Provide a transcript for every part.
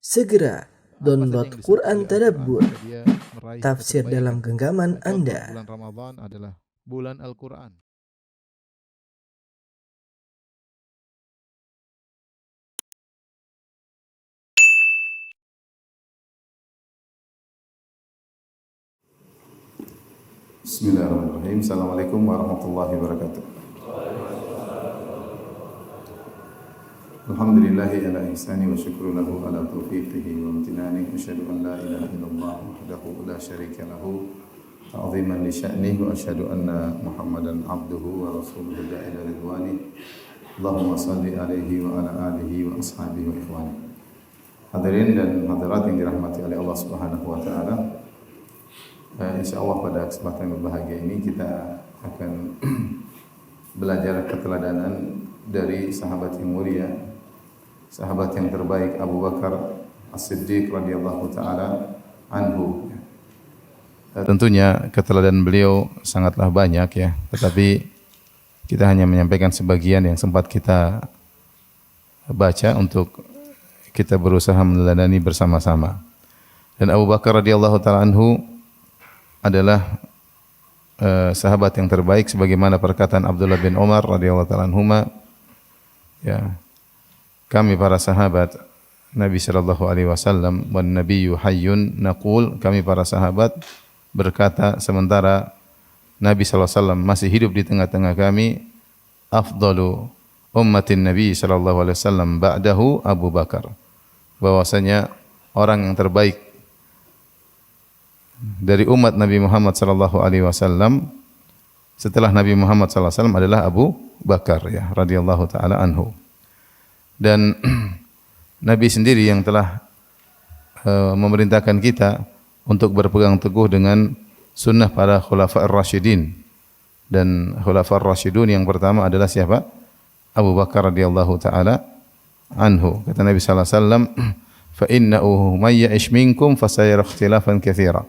Segera download Quran Tadabbur, dia meraih tafsir kebaikan. dalam genggaman Contoh, Anda. bulan Ramadan adalah bulan Al-Quran. Bismillahirrahmanirrahim. Assalamualaikum warahmatullahi wabarakatuh. Alhamdulillahi ala ihsani wa syukru lahu ala taufiqihi wa amtinani. Asyhadu an la ilaha illallah wahdahu la syarika lahu ta'ziman li sya'nihi wa asyhadu anna Muhammadan abduhu wa rasuluhu da'ila ridwani. Allahumma salli alaihi wa ala alihi wa ashabihi wa ikhwani. Hadirin dan hadirat yang dirahmati oleh Allah Subhanahu wa taala. InsyaAllah pada kesempatan yang berbahagia ini kita akan belajar keteladanan dari sahabat yang mulia, sahabat yang terbaik Abu Bakar As-Siddiq radhiyallahu taala anhu. Tentunya keteladanan beliau sangatlah banyak ya, tetapi kita hanya menyampaikan sebagian yang sempat kita baca untuk kita berusaha meneladani bersama-sama. Dan Abu Bakar radhiyallahu taala anhu adalah sahabat yang terbaik sebagaimana perkataan Abdullah bin Umar radhiyallahu ta'ala anhuma, ya, kami para sahabat Nabi sallallahu alaihi wasallam, wan nabiyyu hayyun naqul, kami para sahabat berkata sementara Nabi sallallahu alaihi wasallam masih hidup di tengah-tengah kami, afdalu ummatin Nabi sallallahu alaihi wasallam ba'dahu Abu Bakar, bahwasanya orang yang terbaik dari umat Nabi Muhammad sallallahu alaihi wasallam setelah Nabi Muhammad sallallahu alaihi wasallam adalah Abu Bakar ya radhiyallahu taala anhu. Dan Nabi sendiri yang telah memerintahkan kita untuk berpegang teguh dengan sunnah para khulafa ar-rasyidin. Dan khulafa ar-rasyidun yang pertama adalah siapa? Abu Bakar radhiyallahu taala anhu. Kata Nabi sallallahu alaihi wasallam, fa innahu may ya'ish minkum fasayara ikhtilafan katsira.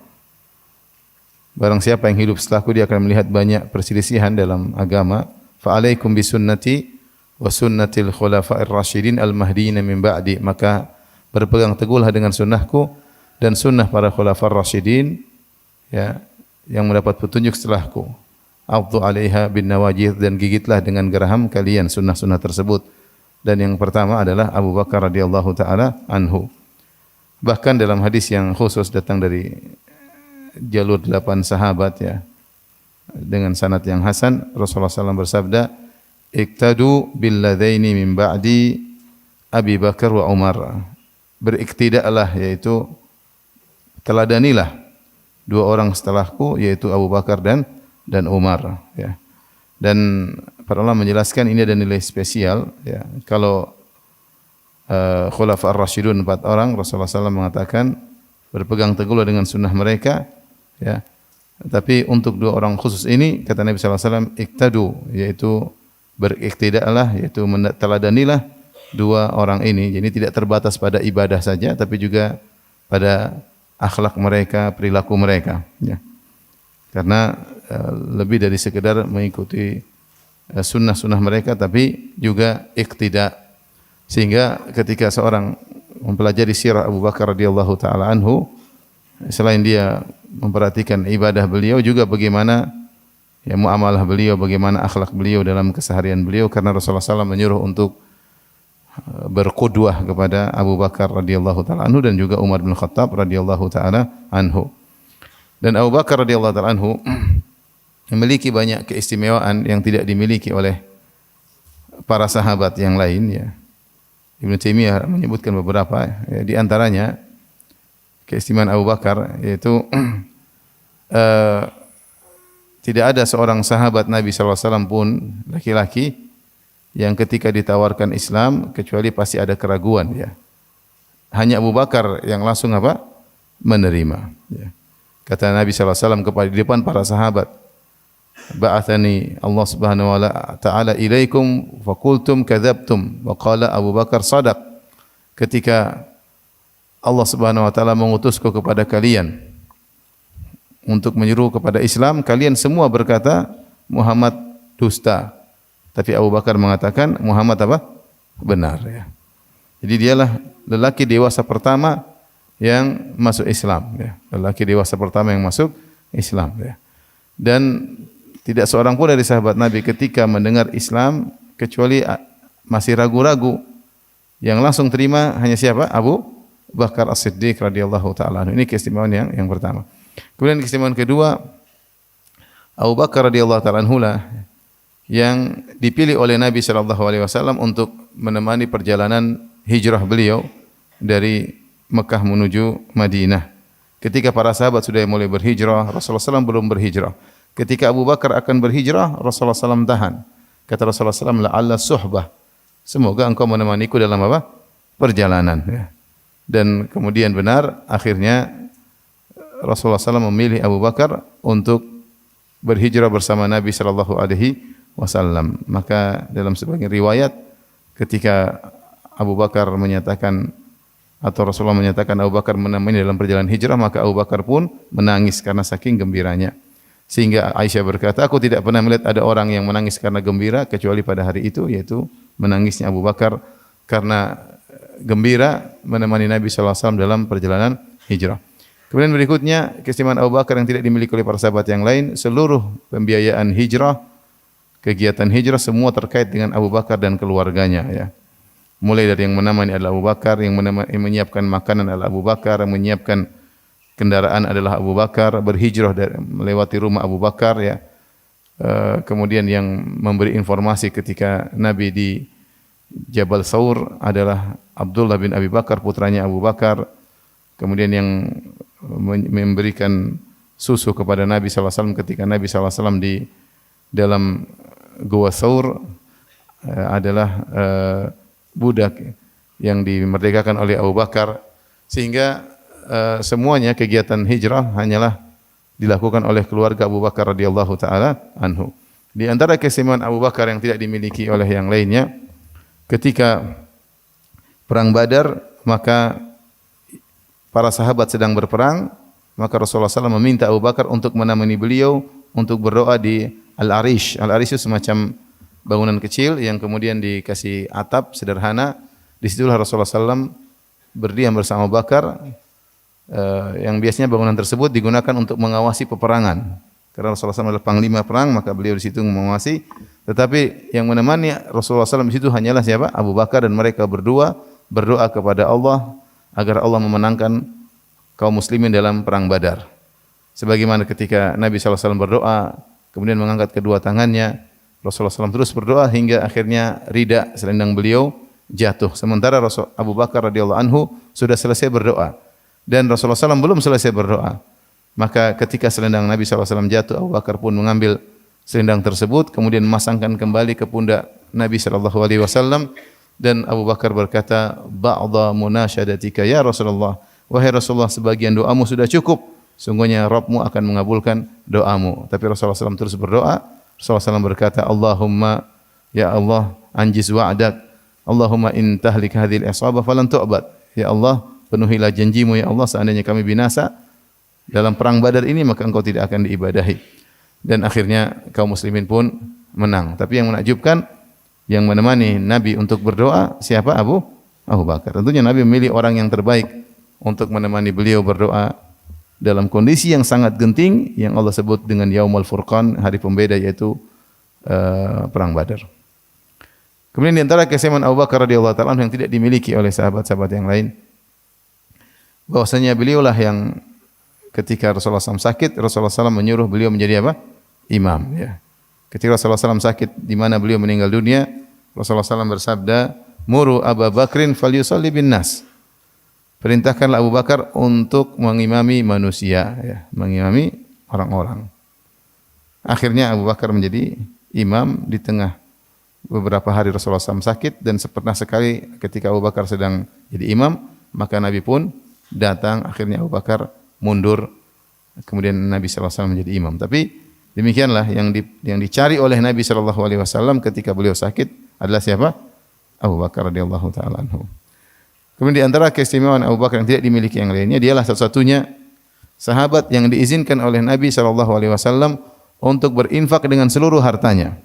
Barang siapa yang hidup setelahku dia akan melihat banyak perselisihan dalam agama. Fa alaikum bisunnati wa sunnatil khulafa'ir rasyidin al-mahdiyyin min ba'di. Maka berpegang teguhlah dengan sunnahku dan sunnah para khulafa'ir rasyidin ya yang mendapat petunjuk setelahku. Addu 'alaiha bin nawajidh, dan gigitlah dengan geraham kalian sunnah-sunnah tersebut. Dan yang pertama adalah Abu Bakar radhiyallahu taala anhu. Bahkan dalam hadis yang khusus datang dari jalur 8 sahabat ya, dengan sanad yang hasan, Rasulullah SAW bersabda, iktadu billadaini min ba'di Abi Bakar wa Umar. Beriktidaklah, yaitu teladanilah dua orang setelahku, yaitu Abu Bakar dan Umar ya. Dan para ulama menjelaskan ini ada nilai spesial ya. Kalau khulafa ar-rasyidun 4 orang, Rasulullah SAW mengatakan berpegang teguhlah dengan sunnah mereka ya. Tapi untuk 2 orang khusus ini kata Nabi sallallahu alaihi wasallam iktadu, yaitu beriktidaklah, yaitu teladanilah 2 orang ini. Jadi tidak terbatas pada ibadah saja tapi juga pada akhlak mereka, perilaku mereka ya. Karena lebih dari sekedar mengikuti sunnah-sunnah mereka tapi juga iktidak. Sehingga ketika seorang mempelajari sirah Abu Bakar radhiyallahu taala anhu, selain dia memperhatikan ibadah beliau, juga bagaimana ya muamalah beliau, bagaimana akhlak beliau dalam keseharian beliau, karena Rasulullah SAW menyuruh untuk berqudwah kepada Abu Bakar radhiyallahu taala anhu dan juga Umar bin Khattab radhiyallahu taala anhu. Dan Abu Bakar radhiyallahu taala anhu memiliki banyak keistimewaan yang tidak dimiliki oleh para sahabat yang lain ya. Ibnu Taimiyah menyebutkan beberapa ya, di antaranya keistimewaan Abu Bakar yaitu tidak ada seorang sahabat Nabi sallallahu alaihi wasallam pun laki-laki yang ketika ditawarkan Islam kecuali pasti ada keraguan ya. Hanya Abu Bakar yang langsung apa? Menerima ya. Kata Nabi sallallahu alaihi wasallam kepada di depan para sahabat, ba'athani Allah Subhanahu wa ta'ala ilaikum faqultum kadzabtum wa qala Abu Bakar sadaq. Ketika Allah Subhanahu wa taala mengutusku kepada kalian untuk menyuruh kepada Islam, kalian semua berkata Muhammad dusta. Tapi Abu Bakar mengatakan Muhammad apa? Benar ya. Jadi dialah lelaki dewasa pertama yang masuk Islam, ya. Lelaki dewasa pertama yang masuk Islam, ya. Dan tidak seorang pun dari sahabat Nabi ketika mendengar Islam kecuali masih ragu-ragu. Yang langsung terima hanya siapa? Abu Bakar As-Siddiq radhiyallahu taala. Ini keistimewaan yang pertama. Kemudian keistimewaan kedua, Abu Bakar radhiyallahu taala anhulah yang dipilih oleh Nabi sallallahu alaihi wasallam untuk menemani perjalanan hijrah beliau dari Mekah menuju Madinah. Ketika para sahabat sudah mulai berhijrah, Rasulullah SAW belum berhijrah. Ketika Abu Bakar akan berhijrah, Rasulullah SAW tahan. Kata Rasulullah SAW, la'alla suhbah. Semoga engkau menemaniku dalam apa? Perjalanan. Ya. Dan kemudian benar, akhirnya Rasulullah SAW memilih Abu Bakar untuk berhijrah bersama Nabi sallallahu alaihi wasallam. Maka dalam sebagian riwayat ketika Abu Bakar menyatakan atau Rasulullah menyatakan Abu Bakar menemani dalam perjalanan hijrah, maka Abu Bakar pun menangis karena saking gembiranya. Sehingga Aisyah berkata, aku tidak pernah melihat ada orang yang menangis karena gembira kecuali pada hari itu, yaitu menangisnya Abu Bakar karena gembira menemani Nabi sallallahu alaihi wasallam dalam perjalanan hijrah. Kemudian berikutnya keistimewaan Abu Bakar yang tidak dimiliki oleh para sahabat yang lain, seluruh pembiayaan hijrah, kegiatan hijrah semua terkait dengan Abu Bakar dan keluarganya, ya. Mulai dari yang menemani adalah Abu Bakar, yang menyiapkan makanan adalah Abu Bakar, yang menyiapkan kendaraan adalah Abu Bakar, berhijrah melewati rumah Abu Bakar, ya. Kemudian yang memberi informasi ketika Nabi di Jabal Thawr adalah Abdullah bin Abi Bakar, putranya Abu Bakar. Kemudian yang memberikan susu kepada Nabi SAW ketika Nabi SAW di dalam Gua Thawr adalah budak yang dimerdekakan oleh Abu Bakar. Sehingga semuanya kegiatan hijrah hanyalah dilakukan oleh keluarga Abu Bakar radhiyallahu taala anhu. Di antara keistimewaan Abu Bakar yang tidak dimiliki oleh yang lainnya, ketika perang Badar, maka para sahabat sedang berperang, maka Rasulullah SAW meminta Abu Bakar untuk menemani beliau untuk berdoa di Al-Arish. Al-Arish itu semacam bangunan kecil yang kemudian dikasih atap sederhana. Disitulah Rasulullah SAW berdiam bersama Abu Bakar. Yang biasanya bangunan tersebut digunakan untuk mengawasi peperangan. Karena Rasulullah SAW adalah panglima perang, maka beliau di situ mengawasi. Tetapi yang menemani Rasulullah SAW di situ hanyalah siapa? Abu Bakar, dan mereka berdua berdoa kepada Allah agar Allah memenangkan kaum muslimin dalam perang Badar. Sebagaimana ketika Nabi SAW berdoa, kemudian mengangkat kedua tangannya, Rasulullah SAW terus berdoa hingga akhirnya rida selendang beliau jatuh. Sementara Abu Bakar radhiyallahu anhu sudah selesai berdoa dan Rasulullah SAW belum selesai berdoa. Maka ketika selendang Nabi SAW jatuh, Abu Bakar pun mengambil selendang tersebut, kemudian memasangkan kembali ke pundak Nabi SAW. Dan Abu Bakar berkata, ba'dha munasyadatika ya Rasulullah, wahai Rasulullah, sebagian doamu sudah cukup, sungguhnya Rabbmu akan mengabulkan doamu. Tapi Rasulullah SAW terus berdoa. Rasulullah SAW berkata, Allahumma ya Allah anjiz wa'adak, Allahumma in tahlik hadhil isabah falan tu'bad. Ya Allah, penuhilah janjimu ya Allah, seandainya kami binasa dalam perang Badar ini, maka engkau tidak akan diibadahi. Dan akhirnya kaum muslimin pun menang. Tapi yang menakjubkan, yang menemani Nabi untuk berdoa siapa? Abu Bakar. Tentunya Nabi memilih orang yang terbaik untuk menemani beliau berdoa dalam kondisi yang sangat genting yang Allah sebut dengan Yaumul Furqan, hari pembeda, yaitu perang Badar. Kemudian di antara keistimewaan Abu Bakar radhiyallahu taala yang tidak dimiliki oleh sahabat-sahabat yang lain, bahwasanya beliaulah yang ketika Rasulullah SAW sakit, Rasulullah SAW menyuruh beliau menjadi apa? Imam, ya. Ketika Rasulullah SAW sakit di mana beliau meninggal dunia, Rasulullah SAW bersabda, "Muru Abu Bakrin falyusalli bin nas." Perintahkanlah Abu Bakar untuk mengimami manusia, ya, mengimami orang-orang. Akhirnya Abu Bakar menjadi imam di tengah beberapa hari Rasulullah SAW sakit, dan pernah sekali ketika Abu Bakar sedang jadi imam, maka Nabi pun datang. Akhirnya Abu Bakar mundur, kemudian Nabi SAW menjadi imam. Tapi demikianlah yang dicari oleh Nabi SAW ketika beliau sakit adalah siapa? Abu Bakar radhiyallahu taala anhu. Kemudian di antara keistimewaan Abu Bakar yang tidak dimiliki yang lainnya, dialah satu-satunya sahabat yang diizinkan oleh Nabi SAW untuk berinfak dengan seluruh hartanya.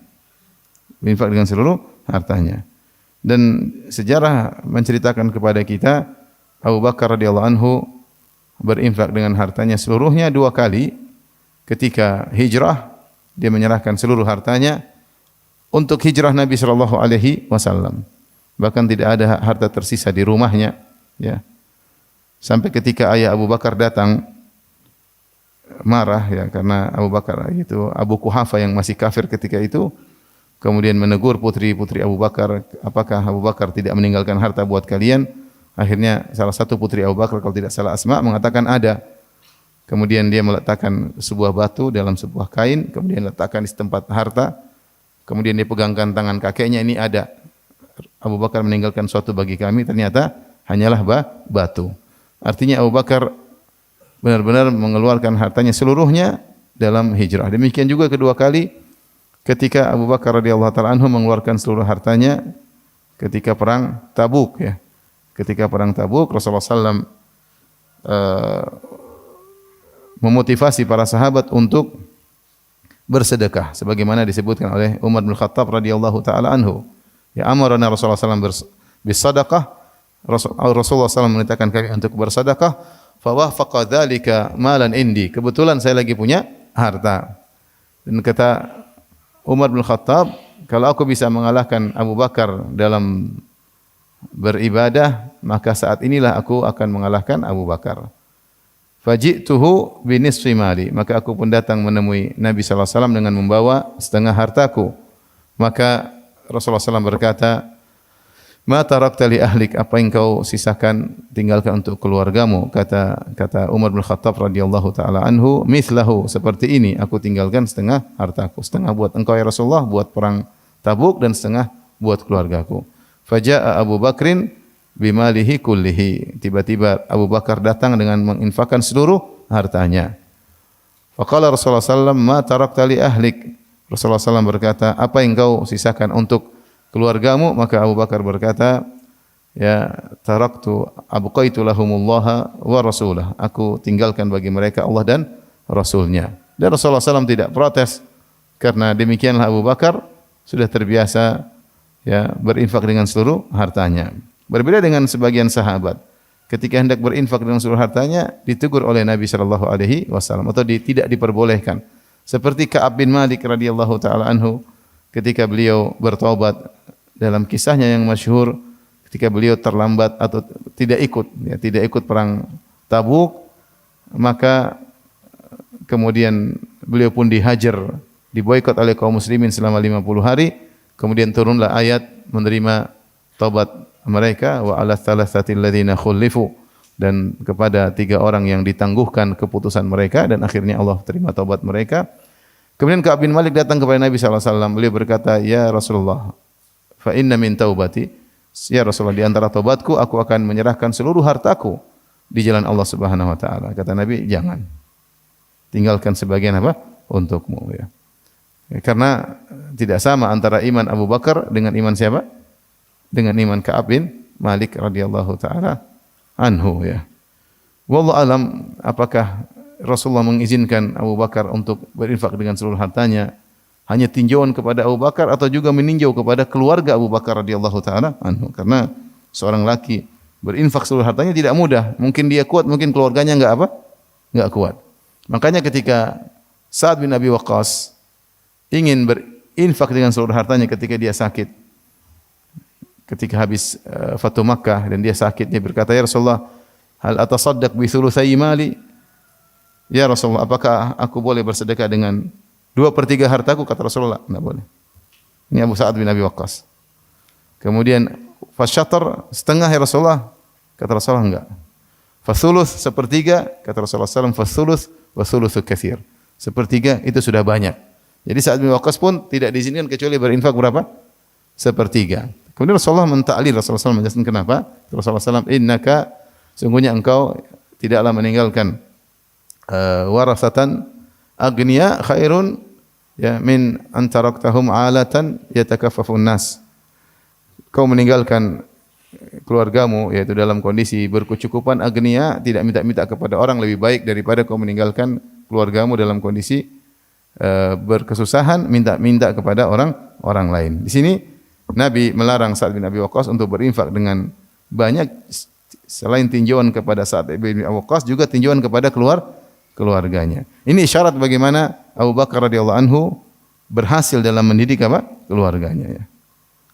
Berinfak dengan seluruh hartanya. Dan sejarah menceritakan kepada kita Abu Bakar radhiyallahu anhu berinfak dengan hartanya seluruhnya 2 kali. Ketika hijrah dia menyerahkan seluruh hartanya untuk hijrah Nabi sallallahu alaihi wasallam. Bahkan tidak ada harta tersisa di rumahnya, ya. Sampai ketika ayah Abu Bakar datang marah, ya, karena Abu Bakar itu Abu Quhafa yang masih kafir ketika itu, kemudian menegur putri-putri Abu Bakar, apakah Abu Bakar tidak meninggalkan harta buat kalian? Akhirnya salah satu putri Abu Bakar, kalau tidak salah Asma, mengatakan ada. Kemudian dia meletakkan sebuah batu dalam sebuah kain, kemudian letakkan di tempat harta. Kemudian dia pegangkan tangan kakeknya, ini ada. Abu Bakar meninggalkan suatu bagi kami, ternyata hanyalah batu. Artinya Abu Bakar benar-benar mengeluarkan hartanya seluruhnya dalam hijrah. Demikian juga kedua kali ketika Abu Bakar radhiyallahu taala anhu mengeluarkan seluruh hartanya ketika perang Tabuk, ya. Ketika perang Tabuk, Rasulullah SAW memotivasi para sahabat untuk bersedekah sebagaimana disebutkan oleh Umar bin Khattab radhiyallahu taala anhu. Ya, amarna Rasulullah SAW bersedekah. Rasulullah SAW memerintahkan kami untuk bersedekah. Fa wafaqa dzalika malan indi. Kebetulan saya lagi punya harta. Dan kata Umar bin Khattab, kalau aku bisa mengalahkan Abu Bakar dalam beribadah, maka saat inilah aku akan mengalahkan Abu Bakar. Faji'tuhu binisfi mali, maka aku pun datang menemui Nabi sallallahu alaihi wasallam dengan membawa setengah hartaku. Maka Rasulullah SAW berkata, "Ma tarakta li ahlik, apa yang kau sisakan tinggalkan untuk keluargamu?" Kata Umar bin Khattab radhiyallahu taala anhu, "Mithlahu, seperti ini, aku tinggalkan setengah hartaku, setengah buat engkau ya Rasulullah buat perang Tabuk dan setengah buat keluargaku." Faja'a Abu Bakrin bimalihi kullihi. Tiba-tiba Abu Bakar datang dengan menginfakkan seluruh hartanya. Faqala Rasulullah sallallahu alaihi wasallam, "Ma tarakta li ahlik?" Rasulullah SAW berkata, apa yang kau sisakan untuk keluargamu? Maka Abu Bakar berkata, ya taraktu abqaitu lahumullaha wa rasulah. Aku tinggalkan bagi mereka Allah dan Rasulnya. Dan Rasulullah SAW tidak protes, karena demikianlah Abu Bakar sudah terbiasa ya berinfak dengan seluruh hartanya. Berbeda dengan sebagian sahabat, ketika hendak berinfak dengan seluruh hartanya ditegur oleh Nabi sallallahu alaihi wasallam atau tidak diperbolehkan. Seperti Ka'ab bin Malik radhiyallahu taala anhu ketika beliau bertaubat, dalam kisahnya yang masyhur ketika beliau terlambat atau tidak ikut perang Tabuk, maka kemudian beliau pun dihajar, diboikot oleh kaum muslimin selama 50 hari. Kemudian turunlah ayat menerima taubat mereka, wa ala thalathati alladziina khulifu, dan kepada 3 orang yang ditangguhkan keputusan mereka, dan akhirnya Allah terima taubat mereka. Kemudian Ka'ab bin Malik datang kepada Nabi sallallahu alaihi wasallam. Beliau berkata, "Ya Rasulullah, fa inna min taubati." Ya Rasulullah, di antara taubatku aku akan menyerahkan seluruh hartaku di jalan Allah Subhanahu wa taala. Kata Nabi, "Jangan. Tinggalkan sebagian apa? Untukmu." Ya. Karena tidak sama antara iman Abu Bakar dengan iman siapa? Dengan iman Ka'ab bin Malik radhiyallahu taala anhu, ya. Wallahu alam, apakah Rasulullah mengizinkan Abu Bakar untuk berinfak dengan seluruh hartanya hanya tinjauan kepada Abu Bakar atau juga meninjau kepada keluarga Abu Bakar radhiyallahu taala anhu? Karena seorang laki berinfak seluruh hartanya tidak mudah. Mungkin dia kuat, mungkin keluarganya enggak kuat. Makanya ketika Sa'ad bin Abi Waqqas ingin berinfak dengan seluruh hartanya ketika dia sakit, ketika habis Fatu Makkah dan dia sakit, dia berkata, "Ya Rasulullah, hal atasaddaq bi thulutsai mali?" Ya Rasulullah, apakah aku boleh bersedekah dengan 2/3 hartaku? Kata Rasulullah, tidak boleh. Ini Abu Sa'ad bin Abi Waqqas. Kemudian fasyatar, setengah ya Rasulullah? Kata Rasulullah, enggak. Fasuluth, 1/3, kata Rasulullah SAW, fasuluth wa thulutsu katsir. 1/3 itu sudah banyak. Jadi Sa'ad bin Waqqas pun tidak diizinkan kecuali berinfak berapa? 1/3. Kemudian Rasulullah mentaklil, Rasulullah SAW menjelaskan kenapa. Rasulullah SAW, "Innaka, sungguhnya engkau tidaklah meninggalkan warasatan agniya khairun ya min an taraktahum alatan yatakaffafun nas." Kau meninggalkan keluargamu yaitu dalam kondisi berkecukupan, agniya, tidak minta-minta kepada orang, lebih baik daripada kau meninggalkan keluargamu dalam kondisi berkesusahan, minta-minta kepada orang lain. Di sini Nabi melarang Sa'ad bin Abi Waqqas untuk berinfak dengan banyak, selain tinjauan kepada Sa'ad bin Abi Waqqas juga tinjauan kepada keluarganya. Ini isyarat bagaimana Abu Bakar radhiyallahu anhu berhasil dalam mendidik apa? Keluarganya, ya.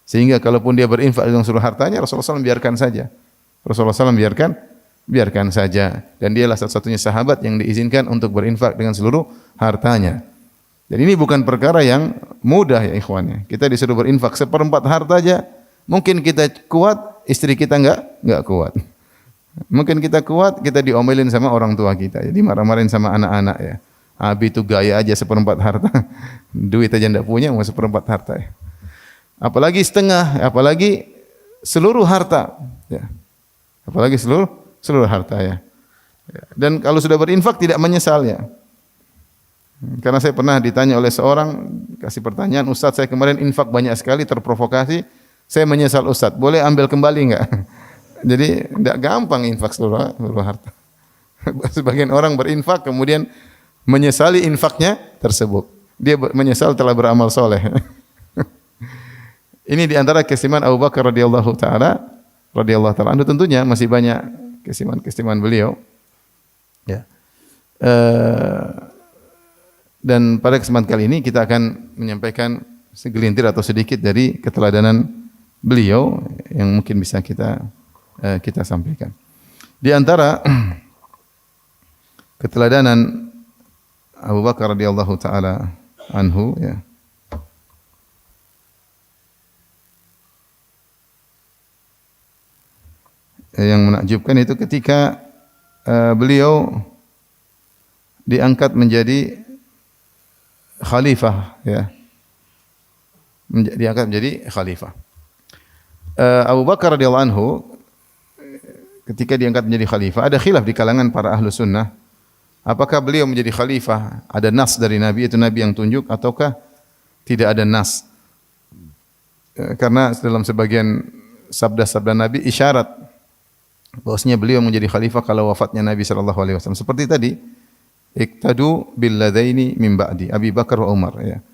Sehingga kalaupun dia berinfak dengan seluruh hartanya, Rasulullah SAW biarkan saja. Rasulullah SAW biarkan saja. Dan dialah satu-satunya sahabat yang diizinkan untuk berinfak dengan seluruh hartanya. Dan ini bukan perkara yang mudah, ya ikhwan. Kita disuruh berinfak seperempat harta aja. Mungkin kita kuat, istri kita enggak kuat. Mungkin kita kuat, kita diomelin sama orang tua kita. Jadi marah-marahin sama anak-anak, ya. Abi itu gaya aja seperempat harta. Duit aja enggak punya, mau seperempat harta, ya. Apalagi setengah, apalagi seluruh harta, ya. Apalagi seluruh harta, ya. Dan kalau sudah berinfak tidak menyesal, ya. Karena saya pernah ditanya oleh seorang, kasih pertanyaan, Ustaz saya kemarin infak banyak sekali, terprovokasi, saya menyesal Ustaz, boleh ambil kembali enggak? Jadi tidak gampang infak seluruh harta. Sebagian orang berinfak kemudian menyesali infaknya tersebut. Dia menyesal telah beramal soleh. Ini di antara keistimewaan Abu Bakar radhiyallahu taala anhu, tentunya masih banyak keistimewaan beliau. Ya. Dan pada kesempatan kali ini kita akan menyampaikan segelintir atau sedikit dari keteladanan beliau yang mungkin bisa kita sampaikan. Di antara keteladanan Abu Bakar radhiyallahu taala anhu, ya. Yang menakjubkan itu ketika beliau diangkat menjadi khalifah, ya. Diangkat menjadi khalifah. Abu Bakar radhiyallahu anhu ketika diangkat menjadi khalifah, ada khilaf di kalangan para ahlu sunnah. Apakah beliau menjadi khalifah ada nas dari Nabi, itu Nabi yang tunjuk, ataukah tidak ada nas? Karena dalam sebagian sabda-sabda Nabi isyarat bahwasanya beliau menjadi khalifah kalau wafatnya Nabi sallallahu alaihi wasallam. Seperti tadi, iqtadu bil ladaini min ba'di, Abi Bakar wa Umar, ya.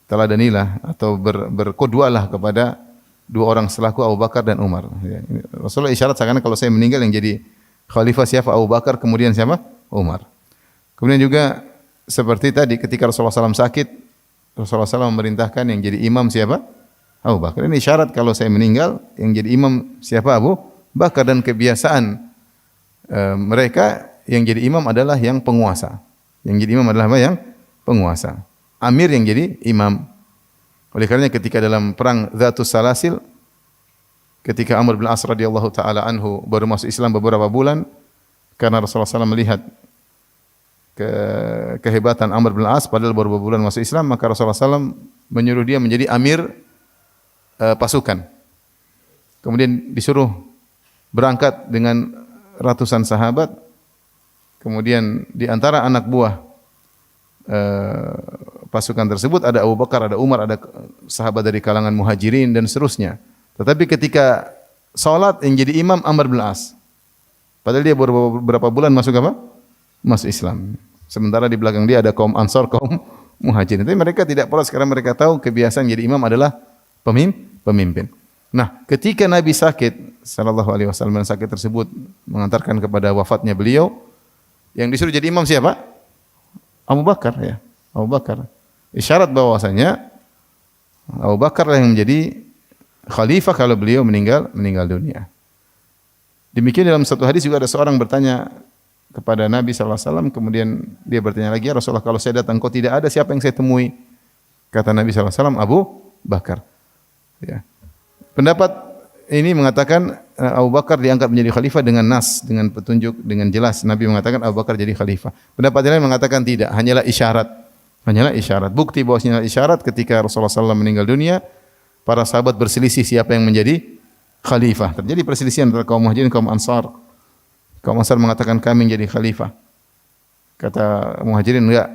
Teladanilah atau berkodwalah kepada dua orang setelahku, Abu Bakar dan Umar, ya. Rasulullah isyarat seakan kalau saya meninggal yang jadi khalifah siapa? Abu Bakar, kemudian siapa? Umar. Kemudian juga seperti tadi ketika Rasulullah SAW sakit, Rasulullah SAW memerintahkan yang jadi imam siapa? Abu Bakar. Ini isyarat kalau saya meninggal yang jadi imam siapa? Abu Bakar. Dan kebiasaan mereka yang jadi imam adalah yang penguasa. Yang jadi imam adalah apa? Yang penguasa. Amir yang jadi imam. Oleh karenanya ketika dalam perang Dzatus Salasil, ketika Amr bin As radhiyallahu taala anhu baru masuk Islam beberapa bulan, karena Rasulullah SAW melihat kehebatan Amr bin As padahal baru beberapa bulan masuk Islam, maka Rasulullah SAW menyuruh dia menjadi amir pasukan. Kemudian disuruh berangkat dengan ratusan sahabat. Kemudian di antara anak buah pasukan tersebut ada Abu Bakar, ada Umar, ada sahabat dari kalangan Muhajirin dan seterusnya. Tetapi ketika salat yang jadi imam Amr bin As. Padahal dia baru beberapa bulan masuk apa? Masuk Islam. Sementara di belakang dia ada kaum Ansar, kaum Muhajirin. Tapi mereka tidak polos karena mereka tahu kebiasaan jadi imam adalah pemimpin. Nah, ketika Nabi sakit sallallahu alaihi wasallam, sakit tersebut mengantarkan kepada wafatnya beliau, yang disuruh jadi imam siapa? Abu Bakar, ya. Abu Bakar. Isyarat bahwasanya Abu Bakar yang menjadi khalifah kalau beliau meninggal dunia. Demikian dalam satu hadis juga ada seorang bertanya kepada Nabi sallallahu alaihi wasallam, kemudian dia bertanya lagi, "Ya Rasulullah, kalau saya datang kok tidak ada, siapa yang saya temui?" Kata Nabi sallallahu alaihi wasallam, "Abu Bakar." Ya. Pendapat ini mengatakan Abu Bakar diangkat menjadi khalifah dengan nas, dengan petunjuk, dengan jelas. Nabi mengatakan Abu Bakar jadi khalifah. Pendapat lain mengatakan tidak, hanyalah isyarat. Hanyalah isyarat. Bukti bahwasanya isyarat ketika Rasulullah SAW meninggal dunia, para sahabat berselisih siapa yang menjadi khalifah. Terjadi perselisihan antara kaum Muhajirin dan kaum Ansar. Kaum Ansar mengatakan kami menjadi khalifah. Kata Muhajirin enggak,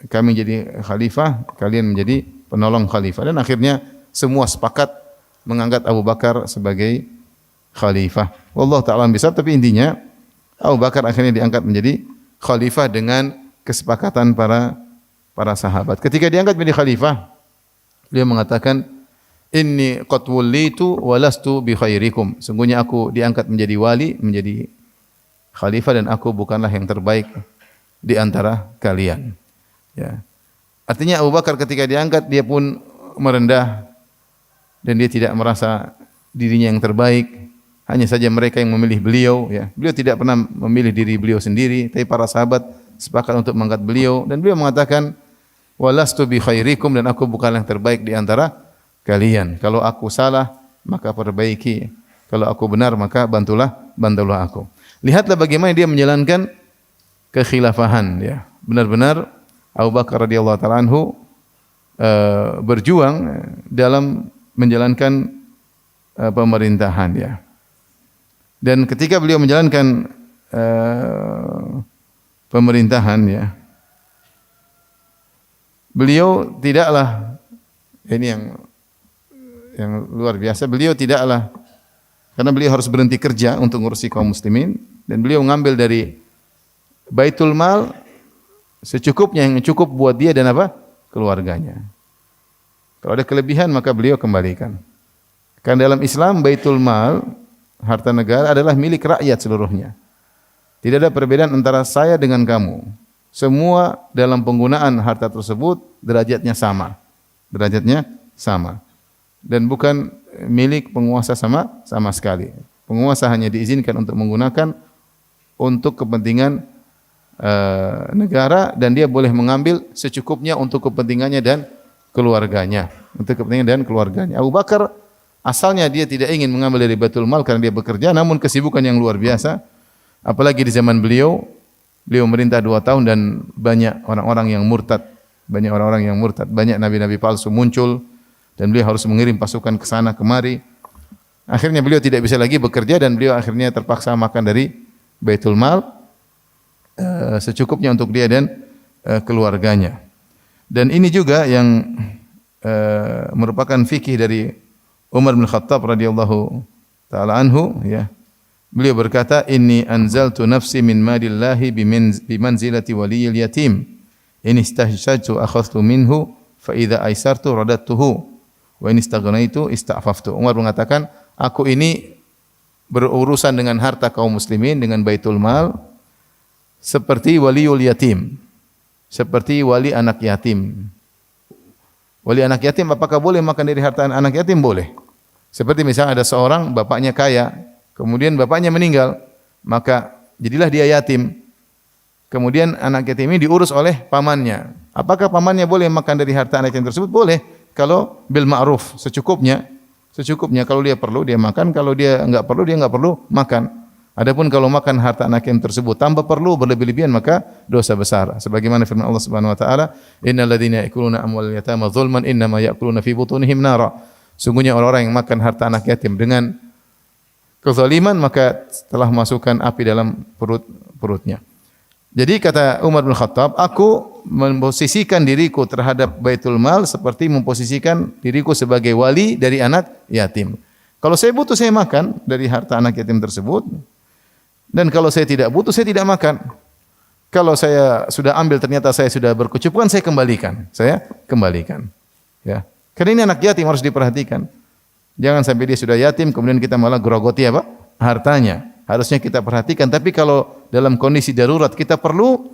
kami jadi khalifah, kalian menjadi penolong khalifah. Dan akhirnya semua sepakat mengangkat Abu Bakar sebagai khalifah. Wallahu ta'ala bisawab, tapi intinya Abu Bakar akhirnya diangkat menjadi khalifah dengan kesepakatan para sahabat. Ketika diangkat menjadi khalifah, beliau mengatakan, inni qad wullitu wa lastu bi khairikum. Sungguhnya aku diangkat menjadi wali, menjadi khalifah dan aku bukanlah yang terbaik di antara kalian. Ya. Artinya Abu Bakar ketika diangkat dia pun merendah dan dia tidak merasa dirinya yang terbaik. Hanya saja mereka yang memilih beliau, ya. Beliau tidak pernah memilih diri beliau sendiri, tapi para sahabat sepakat untuk mengangkat beliau dan beliau mengatakan walastu bi khairikum, dan aku bukanlah yang terbaik di antara kalian. Kalau aku salah maka perbaiki, kalau aku benar maka bantulah aku. Lihatlah bagaimana dia menjalankan kekhilafahan, ya. Benar-benar Abu Bakar radhiyallahu taala anhu berjuang dalam menjalankan pemerintahan, ya. Dan ketika beliau menjalankan pemerintahan, ya, beliau tidaklah, ini yang luar biasa, beliau tidaklah, karena beliau harus berhenti kerja untuk ngurusi kaum muslimin, dan beliau mengambil dari Baitul Mal secukupnya, yang cukup buat dia dan apa? Keluarganya. Kalau ada kelebihan maka beliau kembalikan. Karena dalam Islam Baitul Mal, harta negara adalah milik rakyat seluruhnya. Tidak ada perbedaan antara saya dengan kamu. Semua dalam penggunaan harta tersebut derajatnya sama. Derajatnya sama. Dan bukan milik penguasa sama sekali. Penguasa hanya diizinkan untuk menggunakan untuk kepentingan negara, dan dia boleh mengambil secukupnya untuk kepentingannya dan keluarganya. Untuk kepentingan dan keluarganya. Abu Bakar asalnya dia tidak ingin mengambil dari Baitul Mal karena dia bekerja, namun kesibukan yang luar biasa. Apalagi di zaman beliau merintah 2 tahun dan banyak orang-orang yang murtad. Banyak nabi-nabi palsu muncul dan beliau harus mengirim pasukan ke sana kemari. Akhirnya beliau tidak bisa lagi bekerja dan beliau akhirnya terpaksa makan dari Baitul Mal secukupnya untuk dia dan keluarganya. Dan ini juga yang merupakan fikih dari Umar bin Khattab radhiyallahu taala anhu, ya. Beliau berkata, "Inni anzaltu nafsi min malillahi bimanzilati waliyil yatim. In istahsajtu akhadhtu minhu fa idza aisartu radattuhu wa in istaghnaitu ista'faftu." Umar mengatakan, aku ini berurusan dengan harta kaum muslimin, dengan Baitul Mal, seperti waliul yatim, seperti wali anak yatim. Wali anak yatim apakah boleh makan dari harta anak yatim? Boleh. Seperti misalnya ada seorang bapaknya kaya, kemudian bapaknya meninggal, maka jadilah dia yatim. Kemudian anak yatim ini diurus oleh pamannya. Apakah pamannya boleh makan dari harta anak yatim tersebut? Boleh. Kalau bil ma'ruf, secukupnya. Secukupnya, kalau dia perlu dia makan, kalau dia enggak perlu makan. Adapun kalau makan harta anak yatim tersebut tanpa perlu, berlebih-lebihan, maka dosa besar. Sebagaimana firman Allah Subhanahu wa taala, "Innal ladzina ya'kuluna amwalal yatama dzulman innama ya'kuluna fi butunihim nara." Sungguhnya orang-orang yang makan harta anak yatim dengan kezaliman, maka telah masukkan api dalam perutnya. Jadi kata Umar bin Khattab, aku memposisikan diriku terhadap Baitul Mal seperti memposisikan diriku sebagai wali dari anak yatim. Kalau saya butuh, saya makan dari harta anak yatim tersebut. Dan kalau saya tidak butuh, saya tidak makan. Kalau saya sudah ambil ternyata saya sudah berkecukupan, saya kembalikan. Ya. Karena ini anak yatim harus diperhatikan. Jangan sampai dia sudah yatim kemudian kita malah gerogoti apa? Hartanya. Harusnya kita perhatikan. Tapi kalau dalam kondisi darurat kita perlu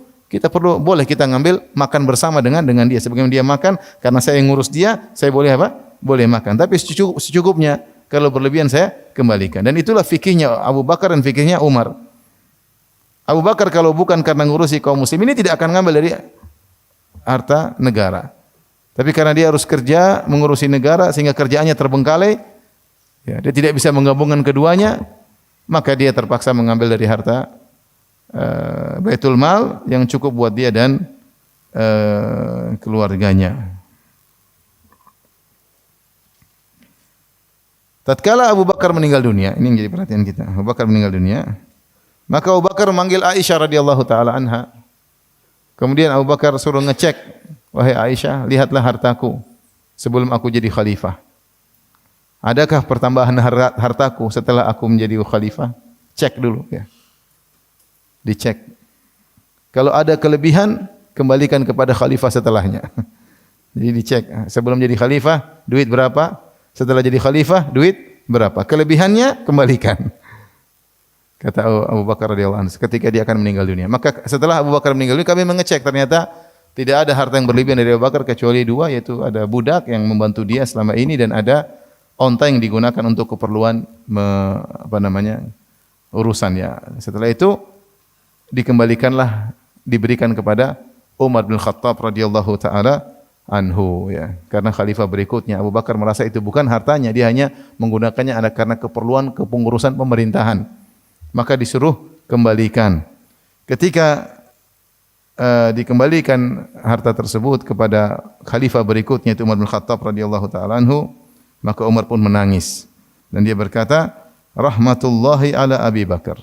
boleh kita ngambil makan bersama dengan dia. Sebagaimana dia makan, karena saya yang ngurus dia, saya boleh apa? Boleh makan. Tapi secukupnya. Kalau berlebihan saya kembalikan. Dan itulah fikihnya Abu Bakar dan fikihnya Umar. Abu Bakar kalau bukan karena ngurusi kaum muslim ini tidak akan ngambil dari harta negara. Tapi karena dia harus kerja mengurusi negara sehingga kerjaannya terbengkalai, ya, dia tidak bisa menggabungkan keduanya, maka dia terpaksa mengambil dari harta Baitul Mal yang cukup buat dia dan keluarganya. Tatkala Abu Bakar meninggal dunia, ini yang jadi perhatian kita. Abu Bakar meninggal dunia, maka Abu Bakar memanggil Aisyah radhiyallahu taala anha. Kemudian Abu Bakar suruh ngecek, wahai Aisyah, lihatlah hartaku sebelum aku jadi khalifah. Adakah pertambahan hartaku setelah aku menjadi khalifah? Cek dulu, ya. Dicek. Kalau ada kelebihan, kembalikan kepada khalifah setelahnya. Jadi dicek, sebelum jadi khalifah, duit berapa? Setelah jadi khalifah, duit berapa? Kelebihannya kembalikan. Kata Abu Bakar radhiyallahu anhu ketika dia akan meninggal dunia. Maka setelah Abu Bakar meninggal dunia, kami mengecek ternyata tidak ada harta yang berlebihan dari Abu Bakar kecuali dua, yaitu ada budak yang membantu dia selama ini dan ada onta yang digunakan untuk keperluan urusan ya. Setelah itu diberikan kepada Umar bin Khattab radhiyallahu taala anhu ya. Karena khalifah berikutnya Abu Bakar merasa itu bukan hartanya, dia hanya menggunakannya karena keperluan kepengurusan pemerintahan. Maka disuruh kembalikan. Ketika dikembalikan harta tersebut kepada khalifah berikutnya itu Umar bin Khattab radhiyallahu taala anhu, maka Umar pun menangis dan dia berkata, rahmatullahi ala Abi Bakar.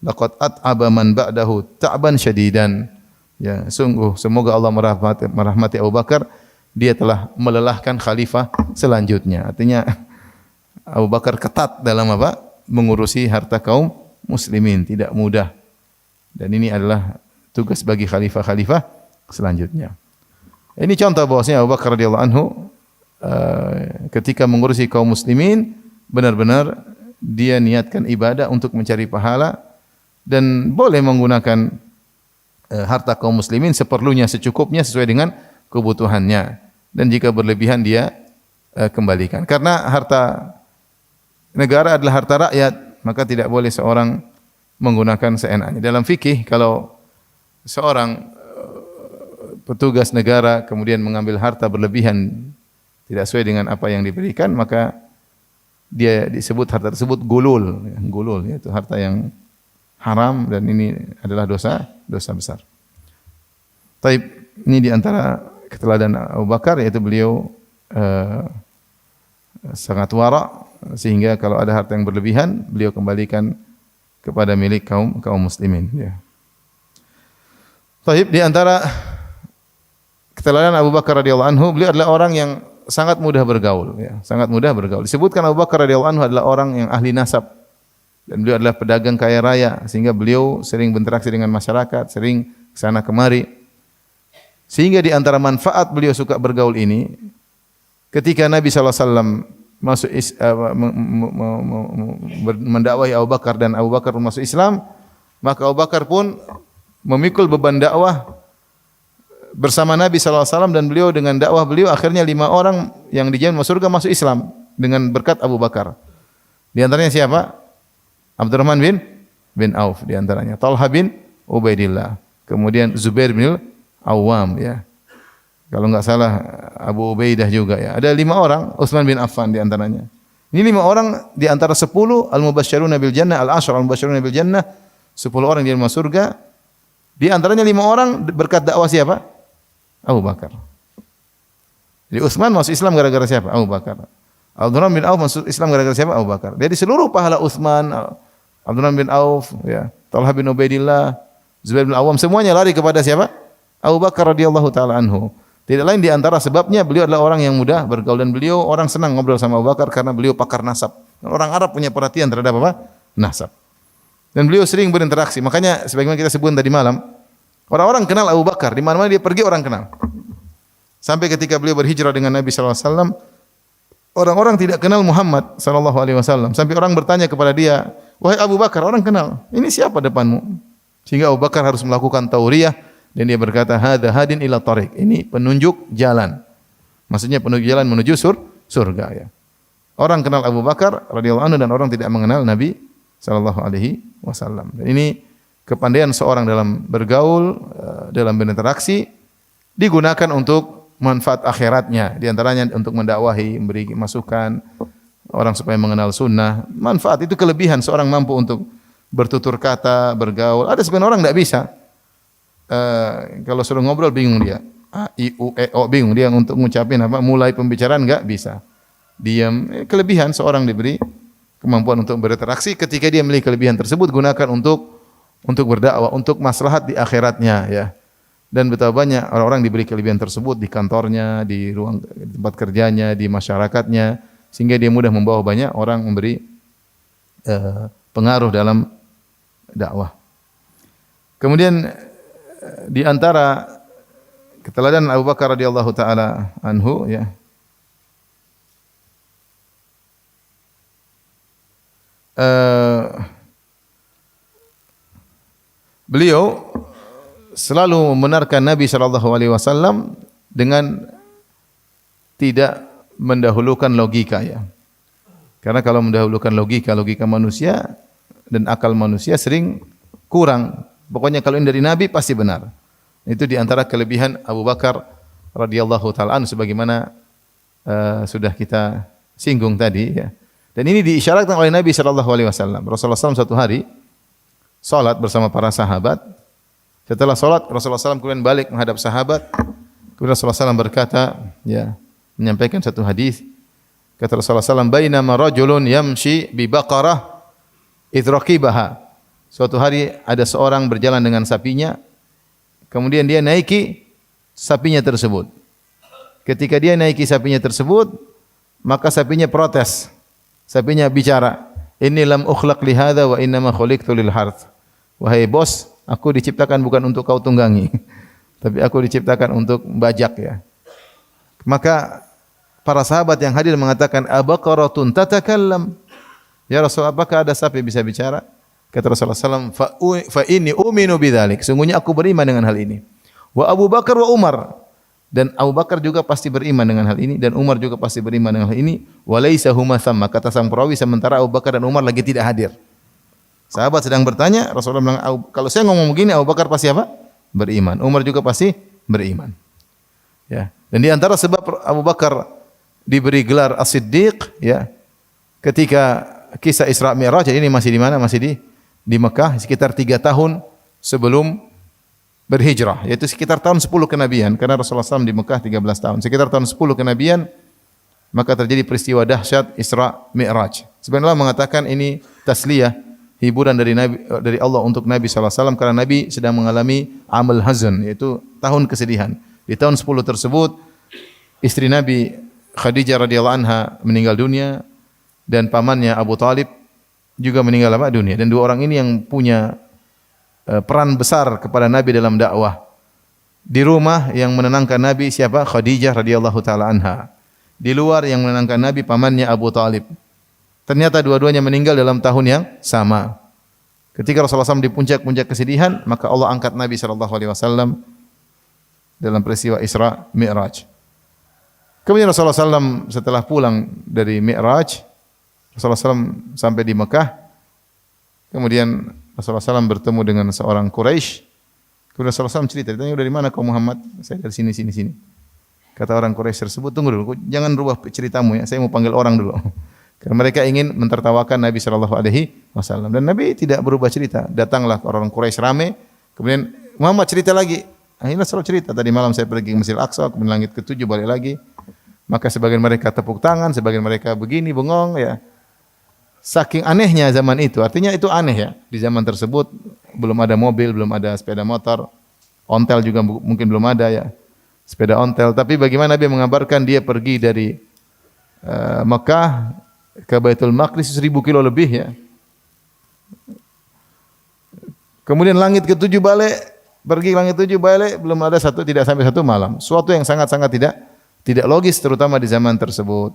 Laqad at'aba man ba'dahu ta'ban syadidan. Ya, sungguh semoga Allah merahmati Abu Bakar, dia telah melelahkan khalifah selanjutnya. Artinya Abu Bakar ketat dalam mengurusi harta kaum muslimin, tidak mudah. Dan ini adalah tugas bagi khalifah-khalifah selanjutnya. Ini contoh bahwasanya Abu Bakar radhiyallahu anhu ketika mengurusi kaum muslimin benar-benar dia niatkan ibadah untuk mencari pahala dan boleh menggunakan harta kaum muslimin seperlunya, secukupnya sesuai dengan kebutuhannya, dan jika berlebihan dia kembalikan. Karena harta negara adalah harta rakyat, maka tidak boleh seorang menggunakan seenaknya. Dalam fikih kalau seorang petugas negara kemudian mengambil harta berlebihan tidak sesuai dengan apa yang diberikan, maka dia disebut harta tersebut gulul. Gulul yaitu harta yang haram dan ini adalah dosa besar. Taib, ini di antara keteladanan Abu Bakar, yaitu beliau sangat wara sehingga kalau ada harta yang berlebihan beliau kembalikan kepada milik kaum muslimin ya. Taib, di antara keteladanan Abu Bakar radhiyallahu anhu, beliau adalah orang yang sangat mudah bergaul ya, sangat mudah bergaul. Disebutkan Abu Bakar radhiyallahu anhu adalah orang yang ahli nasab dan beliau adalah pedagang kaya raya sehingga beliau sering berinteraksi dengan masyarakat, sering kesana kemari. Sehingga di antara manfaat beliau suka bergaul ini, ketika Nabi SAW masuk mendakwahi Abu Bakar dan Abu Bakar masuk Islam, maka Abu Bakar pun memikul beban dakwah bersama Nabi SAW dan beliau dengan dakwah beliau akhirnya 5 orang yang dijamin masuk surga masuk Islam dengan berkat Abu Bakar. Di antaranya siapa? Abdurrahman bin Auf di antaranya, Talha bin Ubaidillah, kemudian Zubair bin Awam ya. Kalau enggak salah Abu Ubaidah juga ya. Ada 5 orang, Utsman bin Affan di antaranya. Ini 5 orang di antara 10 al-mubasysyiruna bil jannah, al-asyara al-mubasysyiruna bil jannah, 10 orang yang masuk surga. Di antaranya 5 orang berkat dakwah siapa? Abu Bakar. Jadi Utsman masuk Islam gara-gara siapa? Abu Bakar. Abdurrahman bin Auf masuk Islam gara-gara siapa? Abu Bakar. Jadi seluruh pahala Utsman, Abdurrahman bin Auf, ya, Talha bin Ubaidillah, Zubair bin Awam semuanya lari kepada siapa? Abu Bakar radhiyallahu taala anhu. Tidak lain di antara sebabnya beliau adalah orang yang mudah bergaul dan beliau orang senang ngobrol sama Abu Bakar karena beliau pakar nasab. Orang Arab punya perhatian terhadap nasab. Dan beliau sering berinteraksi. Makanya sebagaimana kita sebutkan tadi malam, orang-orang kenal Abu Bakar, di mana-mana dia pergi orang kenal. Sampai ketika beliau berhijrah dengan Nabi sallallahu alaihi wasallam, orang-orang tidak kenal Muhammad sallallahu alaihi wasallam. Sampai orang bertanya kepada dia, "Wahai Abu Bakar, orang kenal. Ini siapa depanmu?" Sehingga Abu Bakar harus melakukan tauriyah dan dia berkata, "Hadza hadin ila tariq." Ini penunjuk jalan. Maksudnya penunjuk jalan menuju surga ya. Orang kenal Abu Bakar radhiyallahu anhu dan orang tidak mengenal Nabi sallallahu alaihi wasallam. Dan ini kepandaian seorang dalam bergaul, dalam berinteraksi digunakan untuk manfaat akhiratnya, di antaranya untuk mendakwahi, memberi masukan orang supaya mengenal sunnah. Manfaat itu kelebihan seorang mampu untuk bertutur kata, bergaul. Ada sebagian orang tidak bisa. Kalau suruh ngobrol bingung dia. A, I, U, E, O bingung dia untuk ngucapin apa, mulai pembicaraan enggak bisa. Diam. Kelebihan seorang diberi kemampuan untuk berinteraksi, ketika dia memiliki kelebihan tersebut gunakan untuk berdakwah, untuk maslahat di akhiratnya ya. Dan betapa banyak orang-orang diberi kelebihan tersebut di kantornya, di ruang tempat kerjanya, di masyarakatnya, sehingga dia mudah membawa banyak orang, memberi pengaruh dalam dakwah. Kemudian di antara keteladanan Abu Bakar radhiyallahu taala anhu ya, beliau selalu membenarkan Nabi sallallahu alaihi wasallam dengan tidak mendahulukan logika ya. Karena kalau mendahulukan logika manusia dan akal manusia sering kurang. Pokoknya kalau ini dari Nabi pasti benar. Itu di antara kelebihan Abu Bakar radhiyallahu taala anhu sebagaimana sudah kita singgung tadi ya. Dan ini diisyaratkan oleh Nabi sallallahu alaihi wasallam. Rasulullah SAW satu hari salat bersama para sahabat. Setelah salat Rasulullah SAW kemudian balik menghadap sahabat. Kemudian Rasulullah SAW berkata, ya, menyampaikan satu hadis. Kata Rasulullah SAW, "Bainama rajulun yamshi bi baqarah idraqibaha." Suatu hari ada seorang berjalan dengan sapinya, kemudian dia naiki sapinya tersebut. Ketika dia naiki sapinya tersebut, maka sapinya protes. Sapinya bicara, "Inni lam ukhlaq li hadza wa innama khuliqtu lil harth." Wahai bos, aku diciptakan bukan untuk kau tunggangi, tapi aku diciptakan untuk bajak ya. Maka para sahabat yang hadir mengatakan, "Abaqaratun tatakallam?" Ya Rasul, apakah ada sapi bisa bicara? Kata Rasulullah SAW, "Fa inni uminu bidzalik." Sungguhnya aku beriman dengan hal ini. Wa Abu Bakar wa Umar. Dan Abu Bakar juga pasti beriman dengan hal ini dan Umar juga pasti beriman dengan hal ini. Wa laisa huma thamma. Kata sang perawi sementara Abu Bakar dan Umar lagi tidak hadir. Sahabat sedang bertanya, Rasulullah bilang, kalau saya ngomong begini Abu Bakar pasti apa? Beriman. Umar juga pasti beriman. Ya. Dan di antara sebab Abu Bakar diberi gelar As-Siddiq ya. Ketika kisah Isra Mi'raj ini masih di mana? Masih di Mekah sekitar 3 tahun sebelum berhijrah, yaitu sekitar tahun 10 kenabian, karena Rasulullah SAW di Mekah 13 tahun. Sekitar tahun 10 kenabian maka terjadi peristiwa dahsyat Isra Mi'raj. Sebenarnya mengatakan ini tasliyah, hiburan dari Allah untuk Nabi SAW karena Nabi sedang mengalami amal hazan, yaitu tahun kesedihan. Di tahun 10 tersebut istri Nabi Khadijah radhiyallahu anha meninggal dunia dan pamannya Abu Talib juga meninggal dunia, dan dua orang ini yang punya peran besar kepada Nabi dalam dakwah. Di rumah yang menenangkan Nabi siapa? Khadijah radhiyallahu taala anha. Di luar yang menenangkan Nabi pamannya Abu Talib. Ternyata dua-duanya meninggal dalam tahun yang sama. Ketika Rasulullah SAW di puncak-puncak kesedihan, maka Allah angkat Nabi SAW dalam peristiwa Isra Mi'raj. Kemudian Rasulullah SAW setelah pulang dari Mi'raj, Rasulullah SAW sampai di Mekah. Kemudian Rasulullah SAW bertemu dengan seorang Quraisy. Kemudian Rasulullah SAW cerita, ditanya, dari mana kau Muhammad? Saya dari sini. Kata orang Quraisy tersebut, tunggu dulu, jangan rubah ceritamu ya, saya mau panggil orang dulu. Karena mereka ingin mentertawakan Nabi SAW. Dan Nabi tidak berubah cerita. Datanglah orang Quraisy rame, kemudian Muhammad cerita lagi. Akhirnya Rasulullah cerita, tadi malam saya pergi ke Masjidil Aqsa, kemudian langit ke-7 balik lagi. Maka sebagian mereka tepuk tangan, sebagian mereka begini, bengong ya. Saking anehnya zaman itu, artinya itu aneh ya. Di zaman tersebut belum ada mobil, belum ada sepeda motor, ontel juga mungkin belum ada ya, sepeda ontel. Tapi bagaimana Nabi mengabarkan dia pergi dari Mekah ke Baitul Maqdis 1000 kilo lebih ya. Kemudian langit ke-7 balik, pergi langit 7 balik, belum ada tidak sampai 1 malam. Suatu yang sangat-sangat tidak logis terutama di zaman tersebut.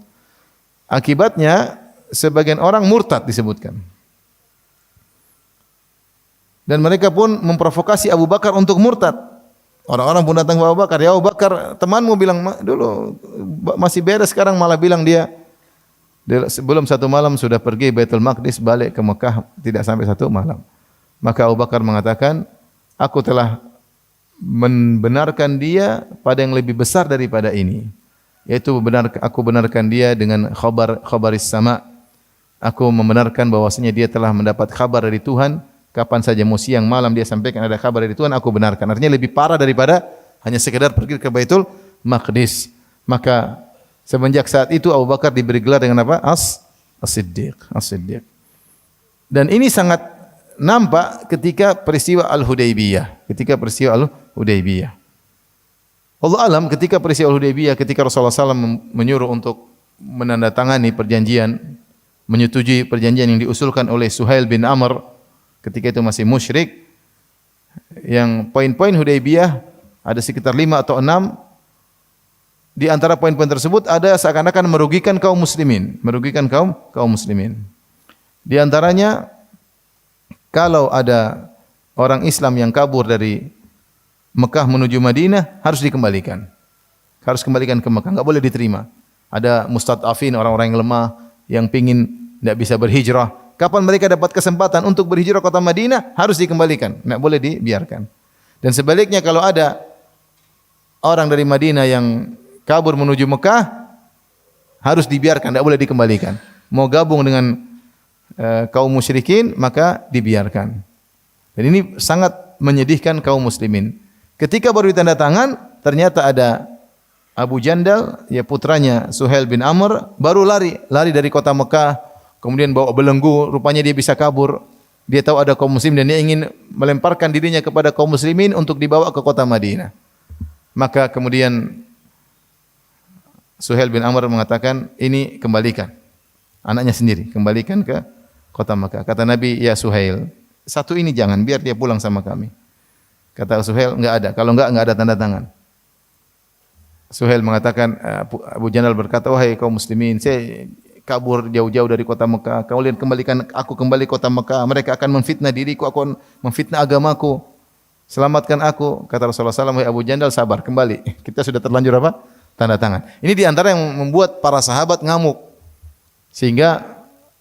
Akibatnya sebagian orang murtad disebutkan. Dan mereka pun memprovokasi Abu Bakar untuk murtad. Orang-orang pun datang ke Abu Bakar, ya Abu Bakar, temanmu bilang dulu masih beres, sekarang malah bilang dia sebelum 1 malam sudah pergi Baitul Maqdis, balik ke Mekah tidak sampai 1 malam. Maka Abu Bakar mengatakan, aku telah membenarkan dia pada yang lebih besar daripada ini. Yaitu aku benarkan dia dengan khabaris sama. Aku membenarkan bahwasanya dia telah mendapat kabar dari Tuhan, kapan saja mau siang malam dia sampaikan ada kabar dari Tuhan, aku benarkan. Artinya lebih parah daripada hanya sekedar pergi ke Baitul Maqdis. Maka semenjak saat itu Abu Bakar diberi gelar dengan apa? As-Siddiq. Dan ini sangat nampak ketika peristiwa Al-Hudaybiyah. Allah alam ketika peristiwa Al-Hudaybiyah, ketika Rasulullah SAW menyuruh untuk menandatangani perjanjian, menyetujui perjanjian yang diusulkan oleh Suhail bin Amr ketika itu masih musyrik, yang poin-poin Hudaybiyah ada sekitar 5 atau 6. Di antara poin-poin tersebut ada seakan-akan merugikan kaum muslimin, Di antaranya kalau ada orang Islam yang kabur dari Mekah menuju Madinah harus dikembalikan. Harus kembalikan ke Mekah, enggak boleh diterima. Ada mustad'afin, orang-orang yang lemah yang pingin tidak bisa berhijrah. Kapan mereka dapat kesempatan untuk berhijrah ke kota Madinah harus dikembalikan, enggak boleh dibiarkan. Dan sebaliknya kalau ada orang dari Madinah yang kabur menuju Mekah harus dibiarkan, enggak boleh dikembalikan. Mau gabung dengan kaum musyrikin maka dibiarkan. Dan ini sangat menyedihkan kaum muslimin. Ketika baru ditanda tangan, ternyata ada Abu Jandal, ya putranya Suhail bin Amr, baru lari dari kota Mekah, kemudian bawa belenggu, rupanya dia bisa kabur. Dia tahu ada kaum muslim dan dia ingin melemparkan dirinya kepada kaum muslimin untuk dibawa ke kota Madinah. Maka kemudian Suhail bin Amr mengatakan, ini kembalikan. Anaknya sendiri, kembalikan ke kota Mekah. Kata Nabi, ya Suhail, satu ini jangan, biar dia pulang sama kami. Kata Suhail, enggak ada. Kalau enggak ada tanda tangan. Suhail mengatakan, Abu Jandal berkata, wahai kaum muslimin, saya kabur jauh-jauh dari kota Mekah. Kalian kembalikan aku kembali kota Mekah. Mereka akan memfitnah diriku, aku akan memfitnah agamaku. Selamatkan aku. Kata Rasulullah SAW, wahai Abu Jandal, sabar, kembali. Kita sudah terlanjur apa? Tanda tangan. Ini diantara yang membuat para sahabat ngamuk. Sehingga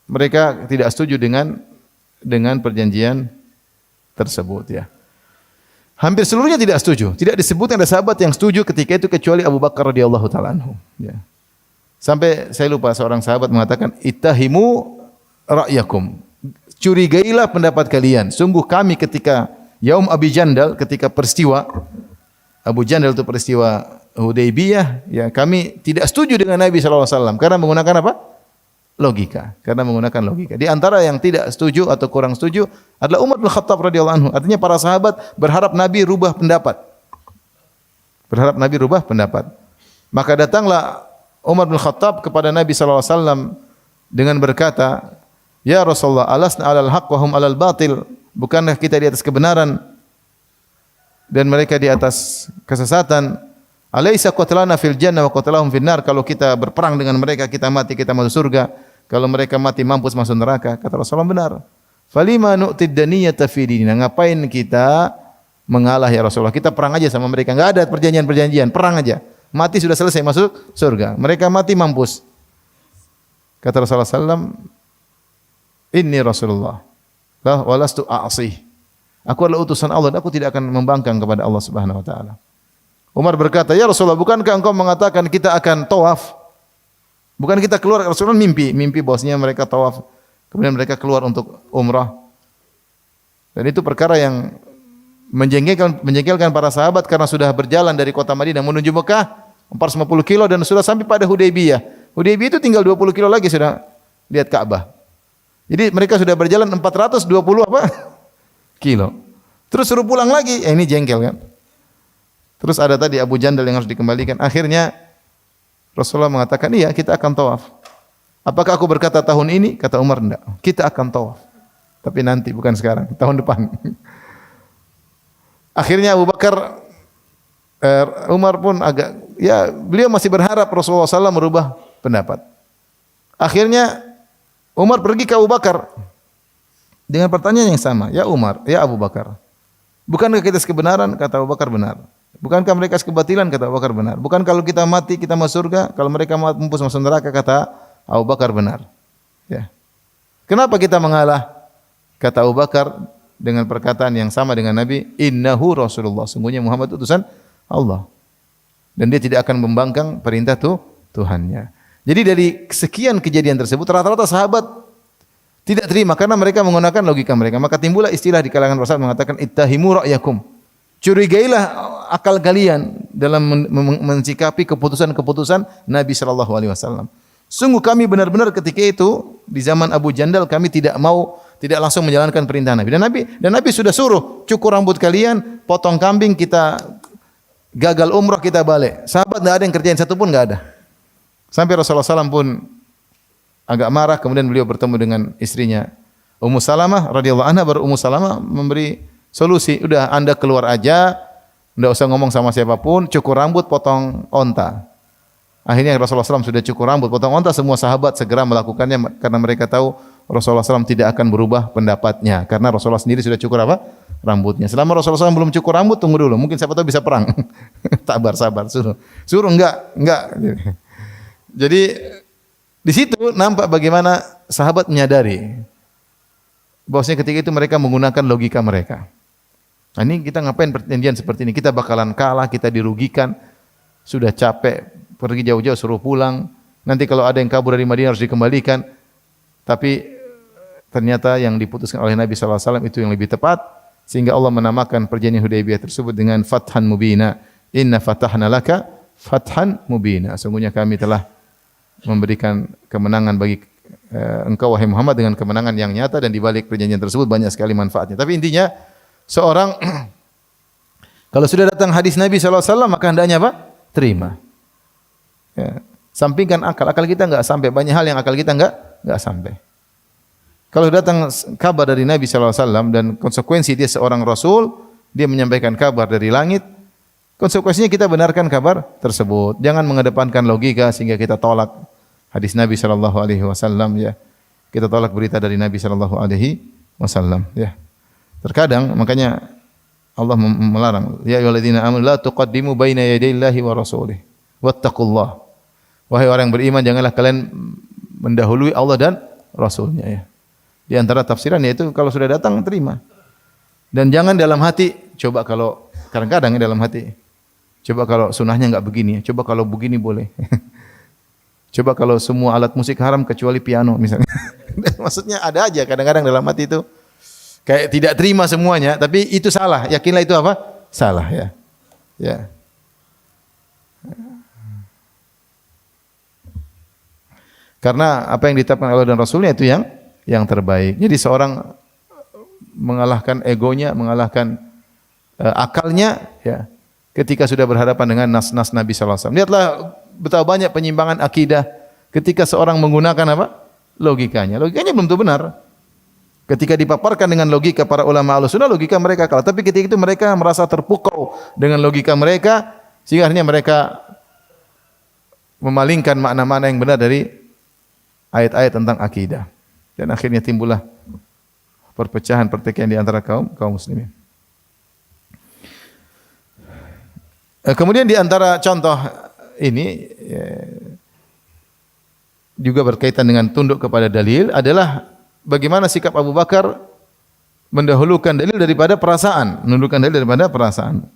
mereka tidak setuju dengan perjanjian tersebut, ya. Hampir seluruhnya tidak setuju. Tidak disebutkan ada sahabat yang setuju ketika itu kecuali Abu Bakar radhiyallahu taala anhu, ya. Sampai saya lupa seorang sahabat mengatakan, ittahimu ra'yakum. Curigailah pendapat kalian. Sungguh kami ketika Yaum Abi Jandal, ketika peristiwa Abu Jandal itu peristiwa Hudaybiyah, ya, kami tidak setuju dengan Nabi sallallahu alaihi wasallam karena menggunakan apa? Logika. Karena menggunakan logika. Di antara yang tidak setuju atau kurang setuju adalah Umar bin Khattab radhiyallahu anhu. Artinya para sahabat berharap Nabi rubah pendapat. Berharap Nabi rubah pendapat. Maka datanglah Umar bin Khattab kepada Nabi sallallahu alaihi wasallam dengan berkata, "Ya Rasulullah, alasna 'alal haqq wa hum 'alal batil?" Bukankah kita di atas kebenaran dan mereka di atas kesesatan? Alaysa qatlana fil jannah wa qatlahum fin nar? Kalau kita berperang dengan mereka, kita mati, kita masuk surga. Kalau mereka mati, mampus masuk neraka. Kata Rasulullah, benar. Falima nu'tid daniyata fi dinina? Ngapain kita mengalah ya Rasulullah? Kita perang aja sama mereka. Enggak ada perjanjian-perjanjian, perang aja. Mati sudah selesai masuk surga. Mereka mati mampus. Kata Rasulullah sallallahu Inni Rasulullah la walastu a'sih. Aku adalah utusan Allah dan aku tidak akan membangkang kepada Allah Subhanahu wa taala. Umar berkata, "Ya Rasulullah, bukankah engkau mengatakan kita akan tawaf? Bukan kita keluar?" Rasulullah mimpi bosnya mereka tawaf. Kemudian mereka keluar untuk umrah. Dan itu perkara yang menjengkelkan para sahabat karena sudah berjalan dari kota Madinah menuju Mekah 450 kilo dan sudah sampai pada Hudaybiyah. Hudaybiyah itu tinggal 20 kilo lagi sudah lihat Ka'bah. Jadi mereka sudah berjalan 420 kilo. Terus suruh pulang lagi. Ini jengkel kan? Terus ada tadi Abu Jandal yang harus dikembalikan. Akhirnya Rasulullah mengatakan, iya kita akan tawaf. Apakah aku berkata tahun ini? Kata Umar, enggak. Kita akan tawaf. Tapi nanti, bukan sekarang. Tahun depan. Akhirnya Abu Bakar, Umar pun beliau masih berharap Rasulullah SAW merubah pendapat. Akhirnya Umar pergi ke Abu Bakar dengan pertanyaan yang sama. Ya Umar, ya Abu Bakar. Bukankah kita sekebenaran? Kata Abu Bakar, benar. Bukankah mereka sekebatilan? Kata Abu Bakar, benar. Bukan kalau kita mati kita masuk surga, kalau mereka mampus masuk neraka? Kata Abu Bakar, benar. Ya. Kenapa kita mengalah? Kata Abu Bakar dengan perkataan yang sama dengan Nabi, innahu Rasulullah. Sungguhnya Muhammad utusan Allah. Dan dia tidak akan membangkang perintah Tuhannya. Jadi dari sekian kejadian tersebut rata-rata sahabat tidak terima karena mereka menggunakan logika mereka. Maka timbullah istilah di kalangan para sahabat mengatakan ittahimu ra'yakum. Curigailah akal kalian dalam mensikapi keputusan-keputusan Nabi sallallahu alaihi wasallam. Sungguh kami benar-benar ketika itu di zaman Abu Jandal kami tidak langsung menjalankan perintah Nabi. Dan Nabi sudah suruh cukur rambut kalian, potong kambing, kita gagal umrah, kita balik. Sahabat enggak ada yang kerjain satu pun enggak ada. Sampai Rasulullah SAW pun agak marah, kemudian beliau bertemu dengan istrinya Ummu Salamah radhiyallahu anha, baru Ummu Salamah memberi solusi, udah Anda keluar aja, enggak usah ngomong sama siapapun, cukur rambut, potong onta. Akhirnya Rasulullah SAW sudah cukur rambut, potong onta, semua sahabat segera melakukannya karena mereka tahu Rasulullah SAW tidak akan berubah pendapatnya karena Rasulullah sendiri sudah cukur apa? Rambutnya. Selama Rasulullah SAW belum cukur rambut, tunggu dulu. Mungkin siapa tahu bisa perang. Sabar, suruh enggak. Jadi di situ nampak bagaimana sahabat menyadari bahwasanya ketika itu mereka menggunakan logika mereka. Nah, ini kita ngapain perjanjian seperti ini? Kita bakalan kalah, kita dirugikan. Sudah capek, pergi jauh-jauh suruh pulang. Nanti kalau ada yang kabur dari Madinah harus dikembalikan. Tapi ternyata yang diputuskan oleh Nabi SAW itu yang lebih tepat. Sehingga Allah menamakan perjanjian Hudaybiyah tersebut dengan Fathan Mubina. Inna fatahna laka Fathan Mubina. Sungguhnya kami telah memberikan kemenangan bagi engkau wahai Muhammad dengan kemenangan yang nyata, dan di balik perjanjian tersebut banyak sekali manfaatnya. Tapi intinya seorang kalau sudah datang hadis Nabi SAW maka hendaknya apa? Terima. Ya. Sampingkan akal kita enggak sampai, banyak hal yang akal kita enggak sampai. Kalau datang kabar dari Nabi SAW dan konsekuensi dia seorang Rasul, dia menyampaikan kabar dari langit, konsekuensinya kita benarkan kabar tersebut. Jangan mengedepankan logika sehingga kita tolak hadis Nabi SAW. Ya. Kita tolak berita dari Nabi SAW. Ya. Terkadang makanya Allah melarang, ya ayyuhalladzina amanu la tuqaddimu baina yadayillahi wa rasulih wattaqullah. Wahai orang yang beriman, janganlah kalian mendahului Allah dan Rasulnya. Ya. Di antara tafsiran yaitu kalau sudah datang terima. Dan jangan dalam hati, coba kalau kadang-kadang dalam hati, coba kalau sunnahnya enggak begini, coba kalau begini boleh. Coba kalau semua alat musik haram kecuali piano misalnya. Maksudnya ada aja kadang-kadang dalam hati itu kayak tidak terima semuanya, tapi itu salah. Yakinlah itu apa? Salah, ya. Ya. Karena apa yang ditetapkan Allah dan Rasulnya itu yang terbaik. Jadi seorang mengalahkan egonya, mengalahkan akalnya, ya, ketika sudah berhadapan dengan nas-nas Nabi SAW. Lihatlah betapa banyak penyimpangan akidah ketika seorang menggunakan apa? Logikanya. Logikanya belum tentu benar. Ketika dipaparkan dengan logika para ulama Ahlussunnah, logika mereka kalah. Tapi ketika itu mereka merasa terpukau dengan logika mereka, sehingga akhirnya mereka memalingkan makna-makna yang benar dari ayat-ayat tentang akidah. Dan akhirnya timbullah perpecahan, pertikaian di antara kaum muslimin. Kemudian di antara contoh ini juga berkaitan dengan tunduk kepada dalil adalah bagaimana sikap Abu Bakar mendahulukan dalil daripada perasaan, menundukkan dalil daripada perasaan.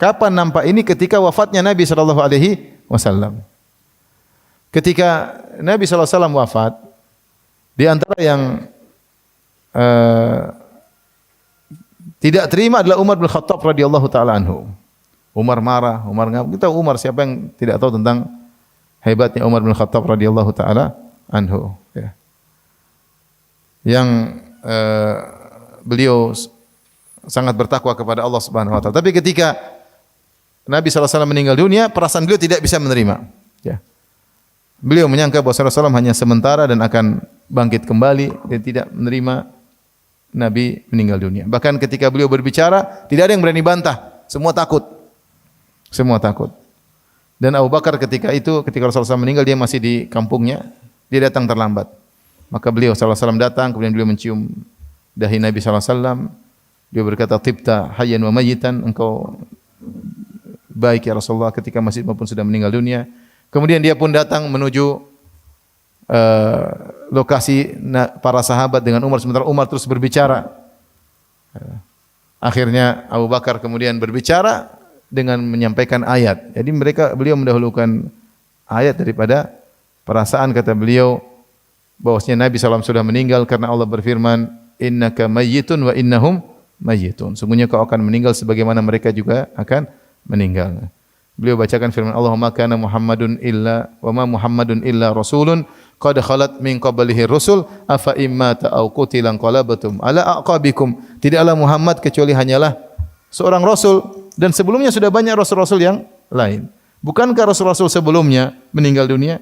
Kapan nampak ini? Ketika wafatnya Nabi SAW. Ketika Nabi SAW wafat, di antara yang tidak terima adalah Umar bin Khattab radhiyallahu taala anhu. Umar marah, Umar ngap. Kita Umar, siapa yang tidak tahu tentang hebatnya Umar bin Khattab radhiyallahu taala anhu, ya. Yang beliau sangat bertakwa kepada Allah Subhanahu wa taala. Tapi ketika Nabi SAW meninggal dunia, perasaan beliau tidak bisa menerima, ya. Beliau menyangka bahwa Rasulullah SAW hanya sementara dan akan bangkit kembali, dan tidak menerima Nabi meninggal dunia. Bahkan ketika beliau berbicara, tidak ada yang berani bantah. Semua takut. Semua takut. Dan Abu Bakar ketika Rasulullah SAW meninggal, dia masih di kampungnya. Dia datang terlambat. Maka beliau SAW datang, kemudian beliau mencium dahi Nabi SAW. Dia berkata, "Tibta hayyan wa mayyitan." Engkau baik ya Rasulullah ketika masih maupun sudah meninggal dunia. Kemudian dia pun datang menuju lokasi para sahabat dengan Umar, sementara Umar terus berbicara. Akhirnya Abu Bakar kemudian berbicara dengan menyampaikan ayat. Jadi beliau mendahulukan ayat daripada perasaan. Kata beliau bahwasanya Nabi SAW sudah meninggal karena Allah berfirman, "Innaka mayyitun wa innahum mayyitun." Sungguhnya kau akan meninggal sebagaimana mereka juga akan meninggal. Beliau bacakan firman Allah, "Ma kana Muhammadun illa wa ma Muhammadun illa rasulun qad khalat min qablihi rusul afa imma ta'au qutilan qalabatum ala aqabikum." Tidaklah Muhammad kecuali hanyalah seorang rasul, dan sebelumnya sudah banyak rasul-rasul yang lain. Bukankah rasul-rasul sebelumnya meninggal dunia?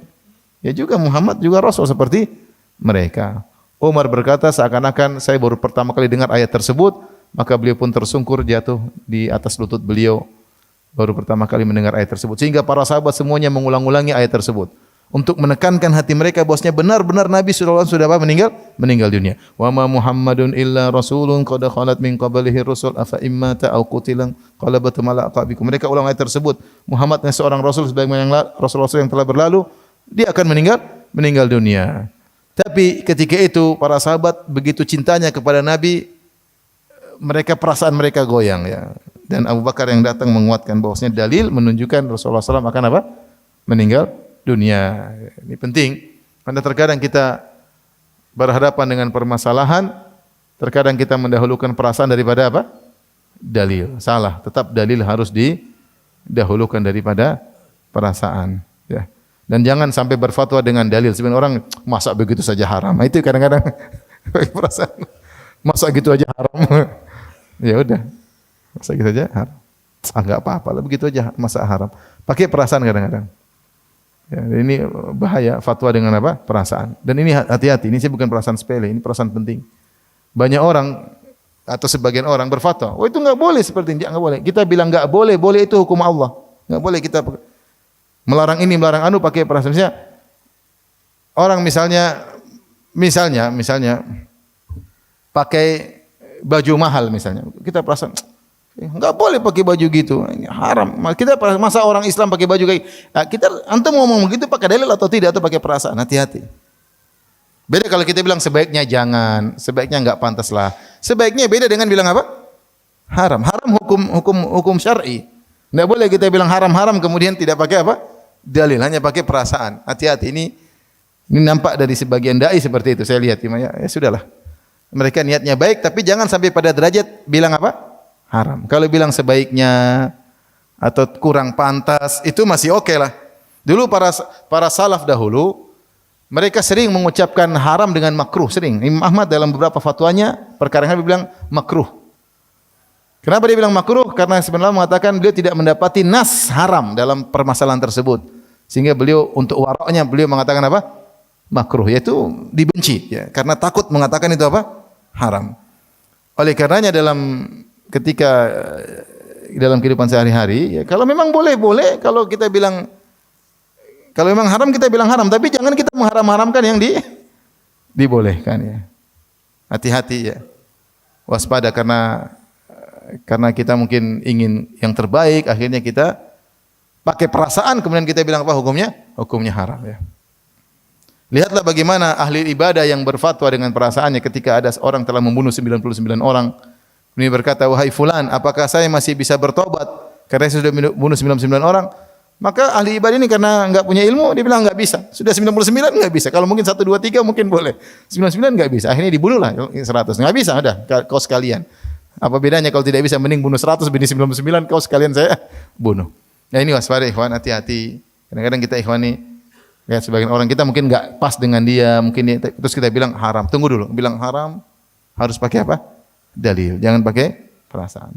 Ya juga Muhammad juga rasul seperti mereka. Umar berkata, seakan-akan saya baru pertama kali dengar ayat tersebut, maka beliau pun tersungkur jatuh di atas lutut beliau. Baru pertama kali mendengar ayat tersebut. Sehingga para sahabat semuanya mengulang-ulangi ayat tersebut. untuk menekankan hati mereka bahwasanya benar-benar Nabi sallallahu alaihi wasallam sudah apa? Meninggal dunia. Wa ma Muhammadun illa rasulun qad khalat min qablihi rusul afa immata aw qutilan qalabatum ala aqabikum. Mereka ulang ayat tersebut. Muhammad adalah seorang rasul sebagaimana yang rasul-rasul yang telah berlalu, dia akan meninggal dunia. Tapi ketika itu para sahabat begitu cintanya kepada Nabi, perasaan mereka goyang ya. Dan Abu Bakar yang datang menguatkan bahwasanya dalil menunjukkan Rasulullah SAW akan apa? Meninggal dunia. Ini penting. Karena terkadang kita berhadapan dengan permasalahan, terkadang kita mendahulukan perasaan daripada apa? Dalil. Salah. Tetap dalil harus didahulukan daripada perasaan. Ya. Dan jangan sampai berfatwa dengan dalil. Sebenarnya orang masa begitu saja haram. Nah, itu kadang-kadang perasaan. Masa gitu aja haram. Ya udah. Masa gitu aja haram. Enggak apa-apa lah begitu aja masa haram. Pakai perasaan kadang-kadang. Ya, ini bahaya fatwa dengan apa? Perasaan. Dan ini hati-hati, ini sih bukan perasaan sepele, ini perasaan penting. Banyak orang atau sebagian orang berfatwa, "Oh, itu enggak boleh seperti ini." Enggak boleh. Kita bilang enggak boleh, boleh itu hukum Allah. Enggak boleh kita melarang ini, melarang anu pakai perasaan. Misalnya orang misalnya pakai baju mahal misalnya. Kita perasaan enggak boleh pakai baju gitu, haram. Kita masa orang Islam pakai baju kayak kita antum ngomong begitu pakai dalil atau tidak atau pakai perasaan, hati-hati. Beda kalau kita bilang sebaiknya jangan, sebaiknya enggak pantas lah. Sebaiknya beda dengan bilang apa? Haram. Haram hukum syar'i. Enggak boleh kita bilang haram kemudian tidak pakai apa? Dalil, hanya pakai perasaan. Hati-hati, ini nampak dari sebagian dai seperti itu. Saya lihat ya sudahlah. Mereka niatnya baik tapi jangan sampai pada derajat bilang apa? Haram. Kalau bilang sebaiknya atau kurang pantas itu masih oke lah. Dulu para salaf dahulu mereka sering mengucapkan haram dengan makruh, sering. Imam Ahmad dalam beberapa fatwanya perkara yang bilang makruh. Kenapa dia bilang makruh? Karena sebenarnya mengatakan beliau tidak mendapati nas haram dalam permasalahan tersebut. Sehingga beliau untuk waraknya beliau mengatakan apa? Makruh, yaitu dibenci ya, karena takut mengatakan itu apa? Haram. Oleh karenanya ketika dalam kehidupan sehari-hari, ya, kalau memang boleh, kalau kita bilang, kalau memang haram kita bilang haram, tapi jangan kita mengharam-haramkan yang dibolehkan ya. Hati-hati ya, waspada karena kita mungkin ingin yang terbaik, akhirnya kita pakai perasaan, kemudian kita bilang apa hukumnya? Hukumnya haram ya. Lihatlah bagaimana ahli ibadah yang berfatwa dengan perasaannya ketika ada orang telah membunuh 99 orang. Ini berkata, "Wahai fulan, apakah saya masih bisa bertobat karena saya sudah bunuh 99 orang?" Maka ahli ibadah ini karena enggak punya ilmu, dia bilang enggak bisa. Sudah 99 enggak bisa. Kalau mungkin 1 2 3 mungkin boleh. 99 enggak bisa. Akhirnya dibunuhlah 100. Enggak bisa, udah kau sekalian. Apa bedanya kalau tidak bisa mending bunuh 100 bini 99 kau sekalian saya bunuh. Nah, ini waspada ikhwan, hati-hati. Kadang-kadang kita ikhwan ini lihat sebagian orang kita mungkin enggak pas dengan dia, terus kita bilang haram. Tunggu dulu, bilang haram harus pakai apa? Dalil, jangan pakai perasaan.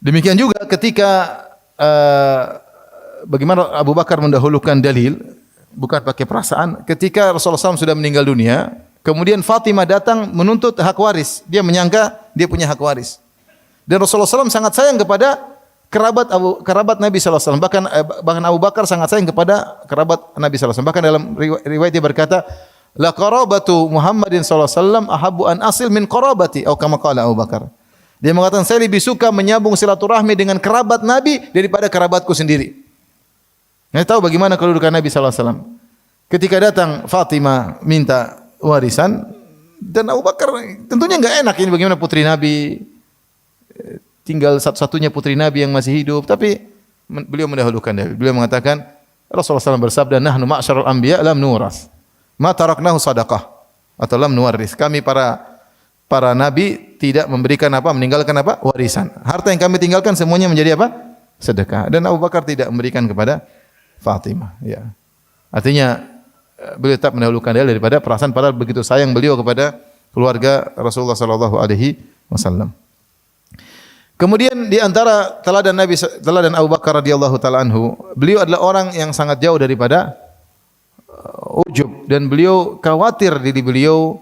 Demikian juga ketika bagaimana Abu Bakar mendahulukan dalil, bukan pakai perasaan. Ketika Rasulullah SAW sudah meninggal dunia, kemudian Fatimah datang menuntut hak waris. Dia menyangka dia punya hak waris. Dan Rasulullah SAW sangat sayang kepada kerabat Nabi SAW. Bahkan Abu Bakar sangat sayang kepada kerabat Nabi SAW. Bahkan dalam riwayat dia berkata, "La qarabatu Muhammadin SAW ahabbu an asil min qarabati." Atau kama qala Abu Bakar. Dia mengatakan, saya lebih suka menyambung silaturahmi dengan kerabat Nabi daripada kerabatku sendiri. Anda tahu bagaimana kedudukan Nabi SAW. Ketika datang Fatimah minta warisan, dan Abu Bakar tentunya enggak enak ini bagaimana putri Nabi, tinggal satu-satunya putri Nabi yang masih hidup, tapi beliau mendahulukan dia. Beliau mengatakan, Rasulullah SAW bersabda, "Nahnu ma'syarul anbiya lam nuras, ma taraknahu sadaqah." Atau lam nuwaris. Kami para nabi tidak memberikan apa, meninggalkan apa? Warisan. Harta yang kami tinggalkan semuanya menjadi apa? Sedekah. Dan Abu Bakar tidak memberikan kepada Fatimah, ya. Artinya beliau tetap mendahulukan dia daripada perasaan, padahal begitu sayang beliau kepada keluarga Rasulullah sallallahu alaihi wasallam. Kemudian di antara teladan Abu Bakar radhiyallahu taala anhu, beliau adalah orang yang sangat jauh daripada ujub, dan beliau khawatir diri beliau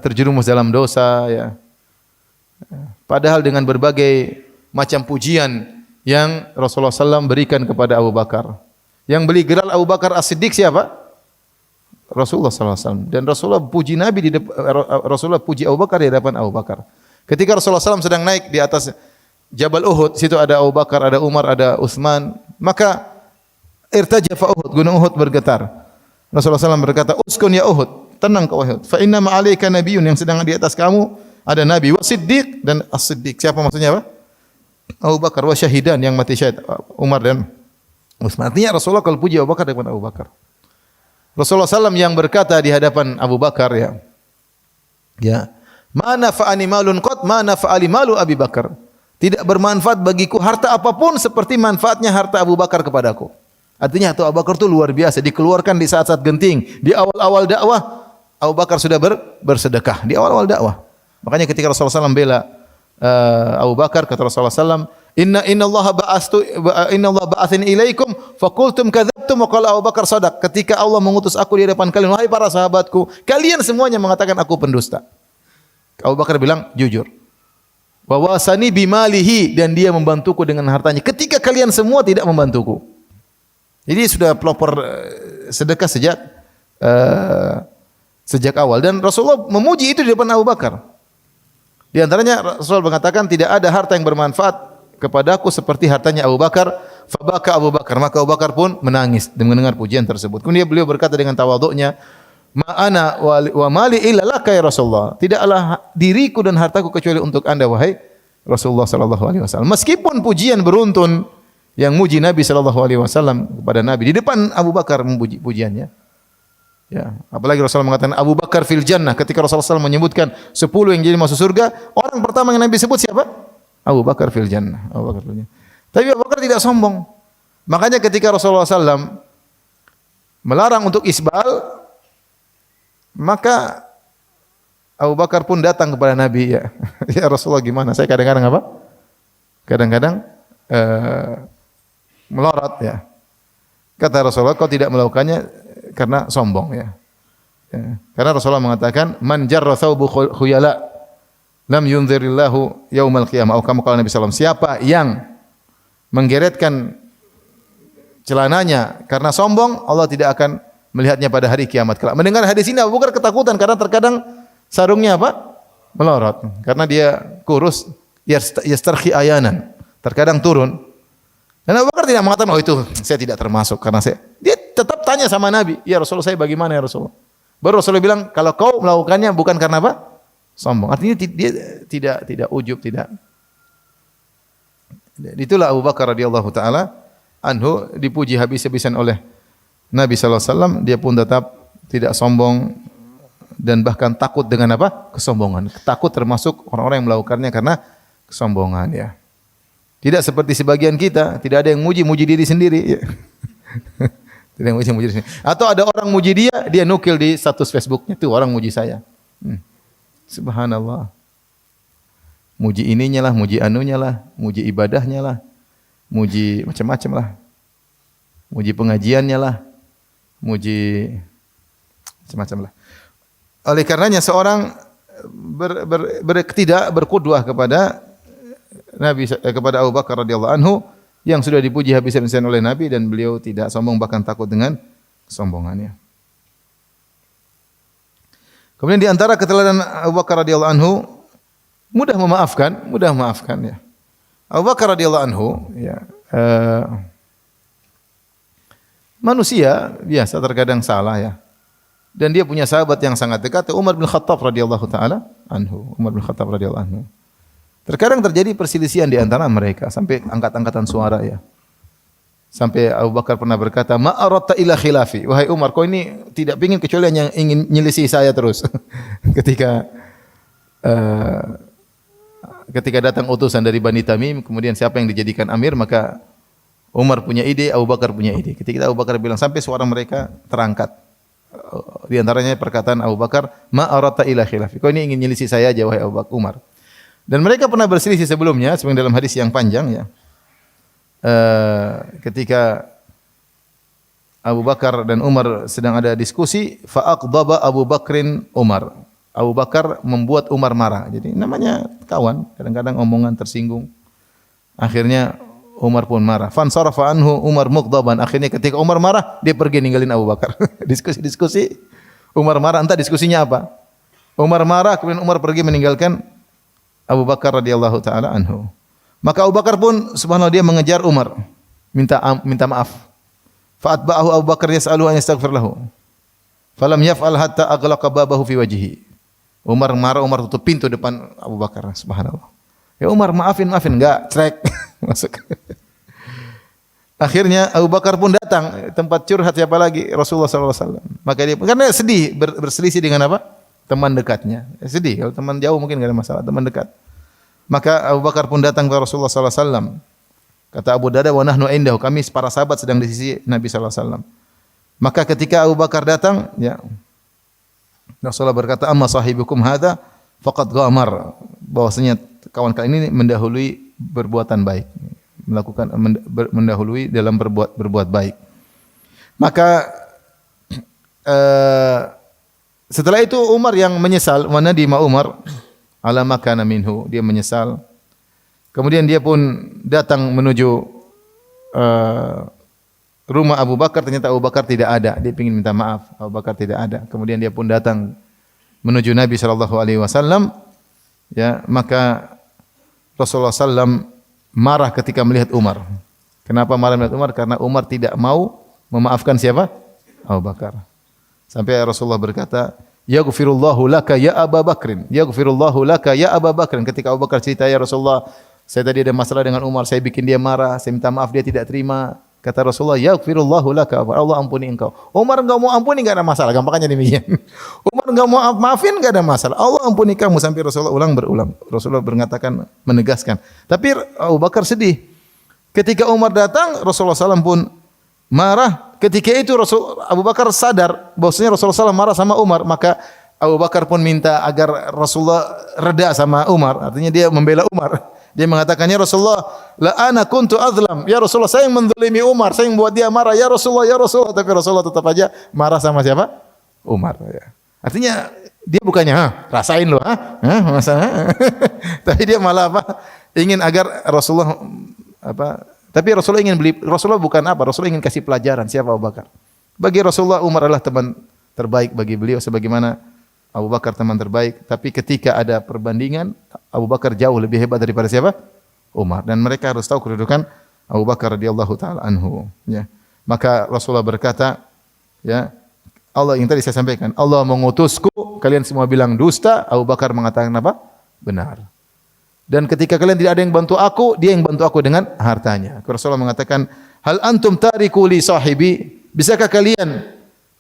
terjerumus dalam dosa ya. Padahal dengan berbagai macam pujian yang Rasulullah SAW berikan kepada Abu Bakar. Yang beli gelar Abu Bakar As-Siddiq siapa? Rasulullah SAW. Dan Rasulullah puji Nabi Rasulullah puji Abu Bakar di hadapan Abu Bakar. Ketika Rasulullah SAW sedang naik di atas Jabal Uhud, situ ada Abu Bakar, ada Umar, ada Utsman, maka irtajafa Uhud, gunung Uhud bergetar. Rasulullah SAW berkata, "Uskun ya Uhud, tenang kau Uhud. Fa inna ma'alaika nabiyyun, yang sedang di atas kamu ada nabi, wa siddiq dan as-siddiq." Siapa maksudnya apa? Abu Bakar, wa syahidan, yang mati syahid, Umar dan Utsman. Artinya Rasulullah kalau puji Abu Bakar depan Abu Bakar. Rasulullah SAW yang berkata di hadapan Abu Bakar, ya, "Ma nafa'ani malun qad ma nafa'ali malu Abi Bakar." Tidak bermanfaat bagiku harta apapun seperti manfaatnya harta Abu Bakar kepadaku. Artinya harta Abu Bakar itu luar biasa, dikeluarkan di saat-saat genting, di awal-awal dakwah Abu Bakar sudah bersedekah di awal-awal dakwah. Makanya ketika Rasulullah SAW bela Abu Bakar, kata Rasulullah SAW, Inna Allah ba'athani ilaikum faqultum kadzabtum wa qala Abu Bakar sadaq." Ketika Allah mengutus aku di hadapan kalian, wahai para sahabatku, kalian semuanya mengatakan aku pendusta. Abu Bakar bilang jujur. Wa wasani bimalihi, dan dia membantuku dengan hartanya ketika kalian semua tidak membantuku. Jadi sudah pelopor sedekah sejak awal, dan Rasulullah memuji itu di depan Abu Bakar. Di antaranya Rasul mengatakan tidak ada harta yang bermanfaat kepadaku seperti hartanya Abu Bakar. Fabaka Abu Bakar, maka Abu Bakar pun menangis mendengar pujian tersebut. Kemudian beliau berkata dengan tawadhu'nya, "Ma'ana wa mali illa laka ya Rasulullah." Tidaklah diriku dan hartaku kecuali untuk Anda wahai Rasulullah sallallahu alaihi wasallam. Meskipun pujian beruntun yang muji Nabi sallallahu alaihi wasallam kepada Nabi di depan Abu Bakar memuji pujiannya. Ya, apalagi Rasulullah mengatakan Abu Bakar fil jannah, ketika Rasulullah SAW menyebutkan 10 yang jadi masuk surga, orang pertama yang Nabi sebut siapa? Abu Bakar fil jannah. Abu Bakar fil jannah. Tapi Abu Bakar tidak sombong. Makanya ketika Rasulullah SAW melarang untuk isbal, maka Abu Bakar pun datang kepada Nabi, ya, ya Rasulullah gimana? Saya kadang-kadang apa? Kadang-kadang melorot, ya. Kata Rasulullah, kau tidak melakukannya karena sombong, ya. Karena Rasulullah mengatakan, "Man jarra thawbu khuyala lam yunzirillahu yaumal qiyamah." Atau kamu kalau Nabi SAW, siapa yang menggeretkan celananya karena sombong, Allah tidak akan melihatnya pada hari kiamat kelak. Mendengar hadis ini Abu Bakar ketakutan karena terkadang sarungnya apa? Melorot. Karena dia kurus, yastarkhi ayanan. Terkadang turun. Dan Abu Bakar tidak mengatakan, "Oh itu saya tidak termasuk karena dia tetap tanya sama Nabi, "Ya Rasulullah, saya bagaimana ya Rasulullah?" Baru Rasulullah bilang, "Kalau kau melakukannya bukan karena apa? Sombong." Artinya dia tidak ujub, tidak. Itulah Abu Bakar radhiyallahu taala anhu dipuji habis-habisan oleh Nabi sallallahu alaihi wasallam, dia pun tetap tidak sombong dan bahkan takut dengan apa? Kesombongan. Takut termasuk orang-orang yang melakukannya karena kesombongan, ya. Tidak seperti sebagian kita, tidak ada yang muji diri sendiri, ya. Tidak yang muji diri sendiri. Atau ada orang muji dia nukil di status Facebooknya, tuh orang muji saya. Subhanallah. Muji ininya lah, muji anunya lah, muji ibadahnya lah, muji macam-macam lah. Muji pengajiannya lah, muji macam-macam lah. Oleh karenanya seorang tidak berqudwah kepada Nabi, kepada Abu Bakar radhiyallahu anhu yang sudah dipuji habis-habisan oleh Nabi, dan beliau tidak sombong bahkan takut dengan kesombongannya. Kemudian di antara keteladanan Abu Bakar radhiyallahu anhu mudah memaafkan, ya. Abu Bakar radhiyallahu anhu, ya, manusia biasa terkadang salah, ya. Dan dia punya sahabat yang sangat dekat, Umar bin Khattab radhiyallahu taala anhu. Umar bin Khattab radhiyallahu anhu. Terkadang terjadi perselisihan di antara mereka sampai angkat-angkatan suara, ya. Sampai Abu Bakar pernah berkata, "Ma aratta ila khilafi." Wahai Umar, kau ini tidak ingin kecuali hanya ingin nyelisih saya terus. Ketika datang utusan dari Bani Tamim, kemudian siapa yang dijadikan amir, maka Umar punya ide, Abu Bakar punya ide. Ketika Abu Bakar bilang, sampai suara mereka terangkat. Di antaranya perkataan Abu Bakar, "Ma aratta ila khilafi." Kau ini ingin nyelisih saya aja, wahai Abu Bakar, Umar. Dan mereka pernah berselisih sebelumnya, seperti dalam hadis yang panjang, ya. Ketika Abu Bakar dan Umar sedang ada diskusi, fa'aqdaba Abu Bakrin Umar. Abu Bakar membuat Umar marah. Jadi namanya kawan, kadang-kadang omongan tersinggung. Akhirnya Umar pun marah. Fansarafa anhu Umar mughdaban. Akhirnya ketika Umar marah, dia pergi ninggalin Abu Bakar. Diskusi-diskusi. Umar marah, entah diskusinya apa. Umar marah, kemudian Umar pergi meninggalkan Abu Bakar radhiyallahu taala anhu. Maka Abu Bakar pun subhanallah dia mengejar Umar, minta maaf. Fa'atba'ahu Abu Bakar yas'aluhu an yastaghfir lahu. Falam yaf'al hatta aghlaqa babahu fi wajhihi. Umar marah, Umar tutup pintu depan Abu Bakar, subhanallah. Ya Umar, maafin, enggak, trek. Masuk. Akhirnya Abu Bakar pun datang, tempat curhat siapa lagi? Rasulullah SAW. Maka dia, karena sedih, berselisih dengan apa? Teman dekatnya. Sedih, kalau teman jauh mungkin enggak ada masalah, teman dekat. Maka Abu Bakar pun datang ke Rasulullah SAW. Kata Abu Darda, wa nahnu indahu, kami para sahabat sedang di sisi Nabi SAW. Maka ketika Abu Bakar datang, ya, Rasulullah berkata, amma sahibukum hadha faqad ghamar. Bahwasanya kawan kalian ini mendahului berbuatan baik, mendahului dalam berbuat baik. Maka setelah itu Umar yang menyesal, wa nadima Umar ala ma kana minhu, dia menyesal. Kemudian dia pun datang menuju rumah Abu Bakar, ternyata Abu Bakar tidak ada. Dia ingin minta maaf, Abu Bakar tidak ada. Kemudian dia pun datang menuju Nabi SAW. Ya, maka Rasulullah SAW marah ketika melihat Umar. Kenapa marah melihat Umar? Karena Umar tidak mau memaafkan siapa? Abu Bakar. Sampai Rasulullah berkata, yaghfirullahu laka ya Abu Bakrin. Yaghfirullahu laka ya Abu Bakrin. Ketika Abu Bakar cerita, ya Rasulullah, saya tadi ada masalah dengan Umar, saya bikin dia marah, saya minta maaf, dia tidak terima. Kata Rasulullah, yaghfirullahu laka, Allah ampuni engkau. Umar enggak mau ampuni, enggak ada masalah, gampangnya demikian. Umar enggak mau maafin, enggak ada masalah. Allah ampuni kamu, sampai Rasulullah berulang. Rasulullah mengatakan, menegaskan. Tapi Abu Bakar sedih. Ketika Umar datang, Rasulullah SAW pun marah. Ketika itu Abu Bakar sadar bahwasanya Rasulullah SAW marah sama Umar, maka Abu Bakar pun minta agar Rasulullah reda sama Umar. Artinya dia membela Umar. Dia mengatakannya, Rasulullah, la ana kuntu azlam. Ya Rasulullah, saya yang menzalimi Umar, saya yang buat dia marah. Ya Rasulullah, ya Rasulullah. Tapi Rasulullah tetap aja marah sama siapa? Umar. Ya. Artinya dia bukannya, rasain lo, masalah. Tapi dia malah apa? Ingin agar Rasulullah apa? Tapi Rasulullah bukan apa? Rasulullah ingin kasih pelajaran siapa Abu Bakar. Bagi Rasulullah, Umar adalah teman terbaik bagi beliau, sebagaimana Abu Bakar teman terbaik. Tapi ketika ada perbandingan, Abu Bakar jauh lebih hebat daripada siapa? Umar. Dan mereka harus tahu kedudukan Abu Bakar radhiyallahu taala anhu. Ya. Maka Rasulullah berkata, ya, Allah yang tadi saya sampaikan, Allah mengutusku, kalian semua bilang dusta. Abu Bakar mengatakan apa? Benar. Dan ketika kalian tidak ada yang bantu aku, dia yang bantu aku dengan hartanya. Rasulullah mengatakan, hal antum tariku li sahibi? Bisakah kalian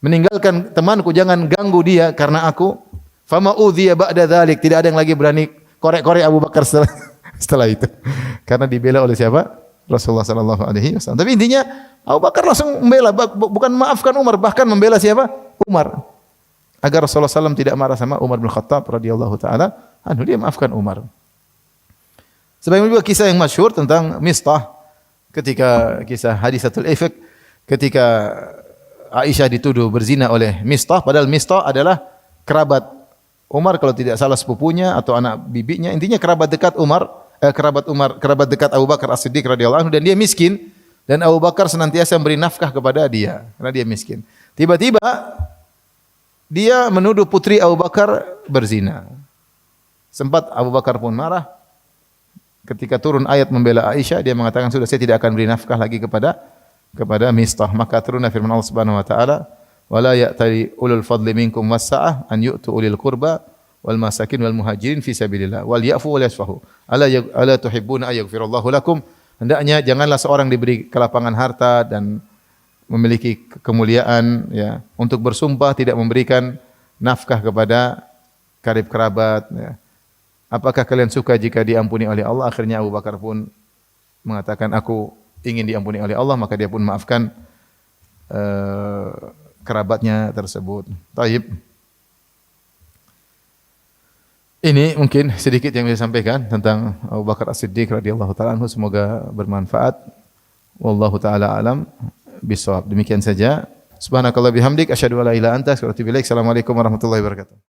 meninggalkan temanku, jangan ganggu dia karena aku? Fama udhiya ba'da dzalik, tidak ada yang lagi berani korek-korek Abu Bakar setelah itu. Karena dibela oleh siapa? Rasulullah sallallahu alaihi wasallam. Tapi intinya Abu Bakar langsung membela, bukan maafkan Umar, bahkan membela siapa? Umar. Agar Rasulullah SAW tidak marah sama Umar bin Khattab radhiyallahu taala anhu, dia maafkan Umar. Sebagaimana juga kisah yang masyhur tentang Mistah, ketika kisah hadisatul ifk, ketika Aisyah dituduh berzina oleh Mistah, padahal Mistah adalah kerabat Umar, kalau tidak salah sepupunya atau anak bibinya, intinya kerabat dekat kerabat dekat Abu Bakar As-Siddiq radhiyallahu anhu, dan dia miskin, dan Abu Bakar senantiasa memberi nafkah kepada dia karena dia miskin. Tiba-tiba dia menuduh putri Abu Bakar berzina. Sempat Abu Bakar pun marah. Ketika turun ayat membela Aisyah, dia mengatakan, sudah, saya tidak akan beri nafkah lagi kepada Mistah. Maka turunlah firman Allah Subhanahu wa taala, wala ya'tali ulul fadli minkum was-sa'ah an yu'tu ulil qurba wal masakin wal muhajirin fi sabilillah wal ya'fu wal yasfahu ala tuhibbuna ay yaghfirallahu lakum. Hendaknya janganlah seorang diberi kelapangan harta dan memiliki kemuliaan, ya, untuk bersumpah tidak memberikan nafkah kepada karib kerabat, ya. Apakah kalian suka jika diampuni oleh Allah? Akhirnya Abu Bakar pun mengatakan, aku ingin diampuni oleh Allah, maka dia pun maafkan kerabatnya tersebut. Taib. Ini mungkin sedikit yang saya sampaikan tentang Abu Bakar As-Siddiq radhiyallahu taala anhu, semoga bermanfaat. Wallahu taala alam bisawab. Demikian saja. Subhanakallah bihamdik asyhadu an la ilaha illa anta astaghfiruka wa atubu ilaik. Assalamualaikum warahmatullahi wabarakatuh.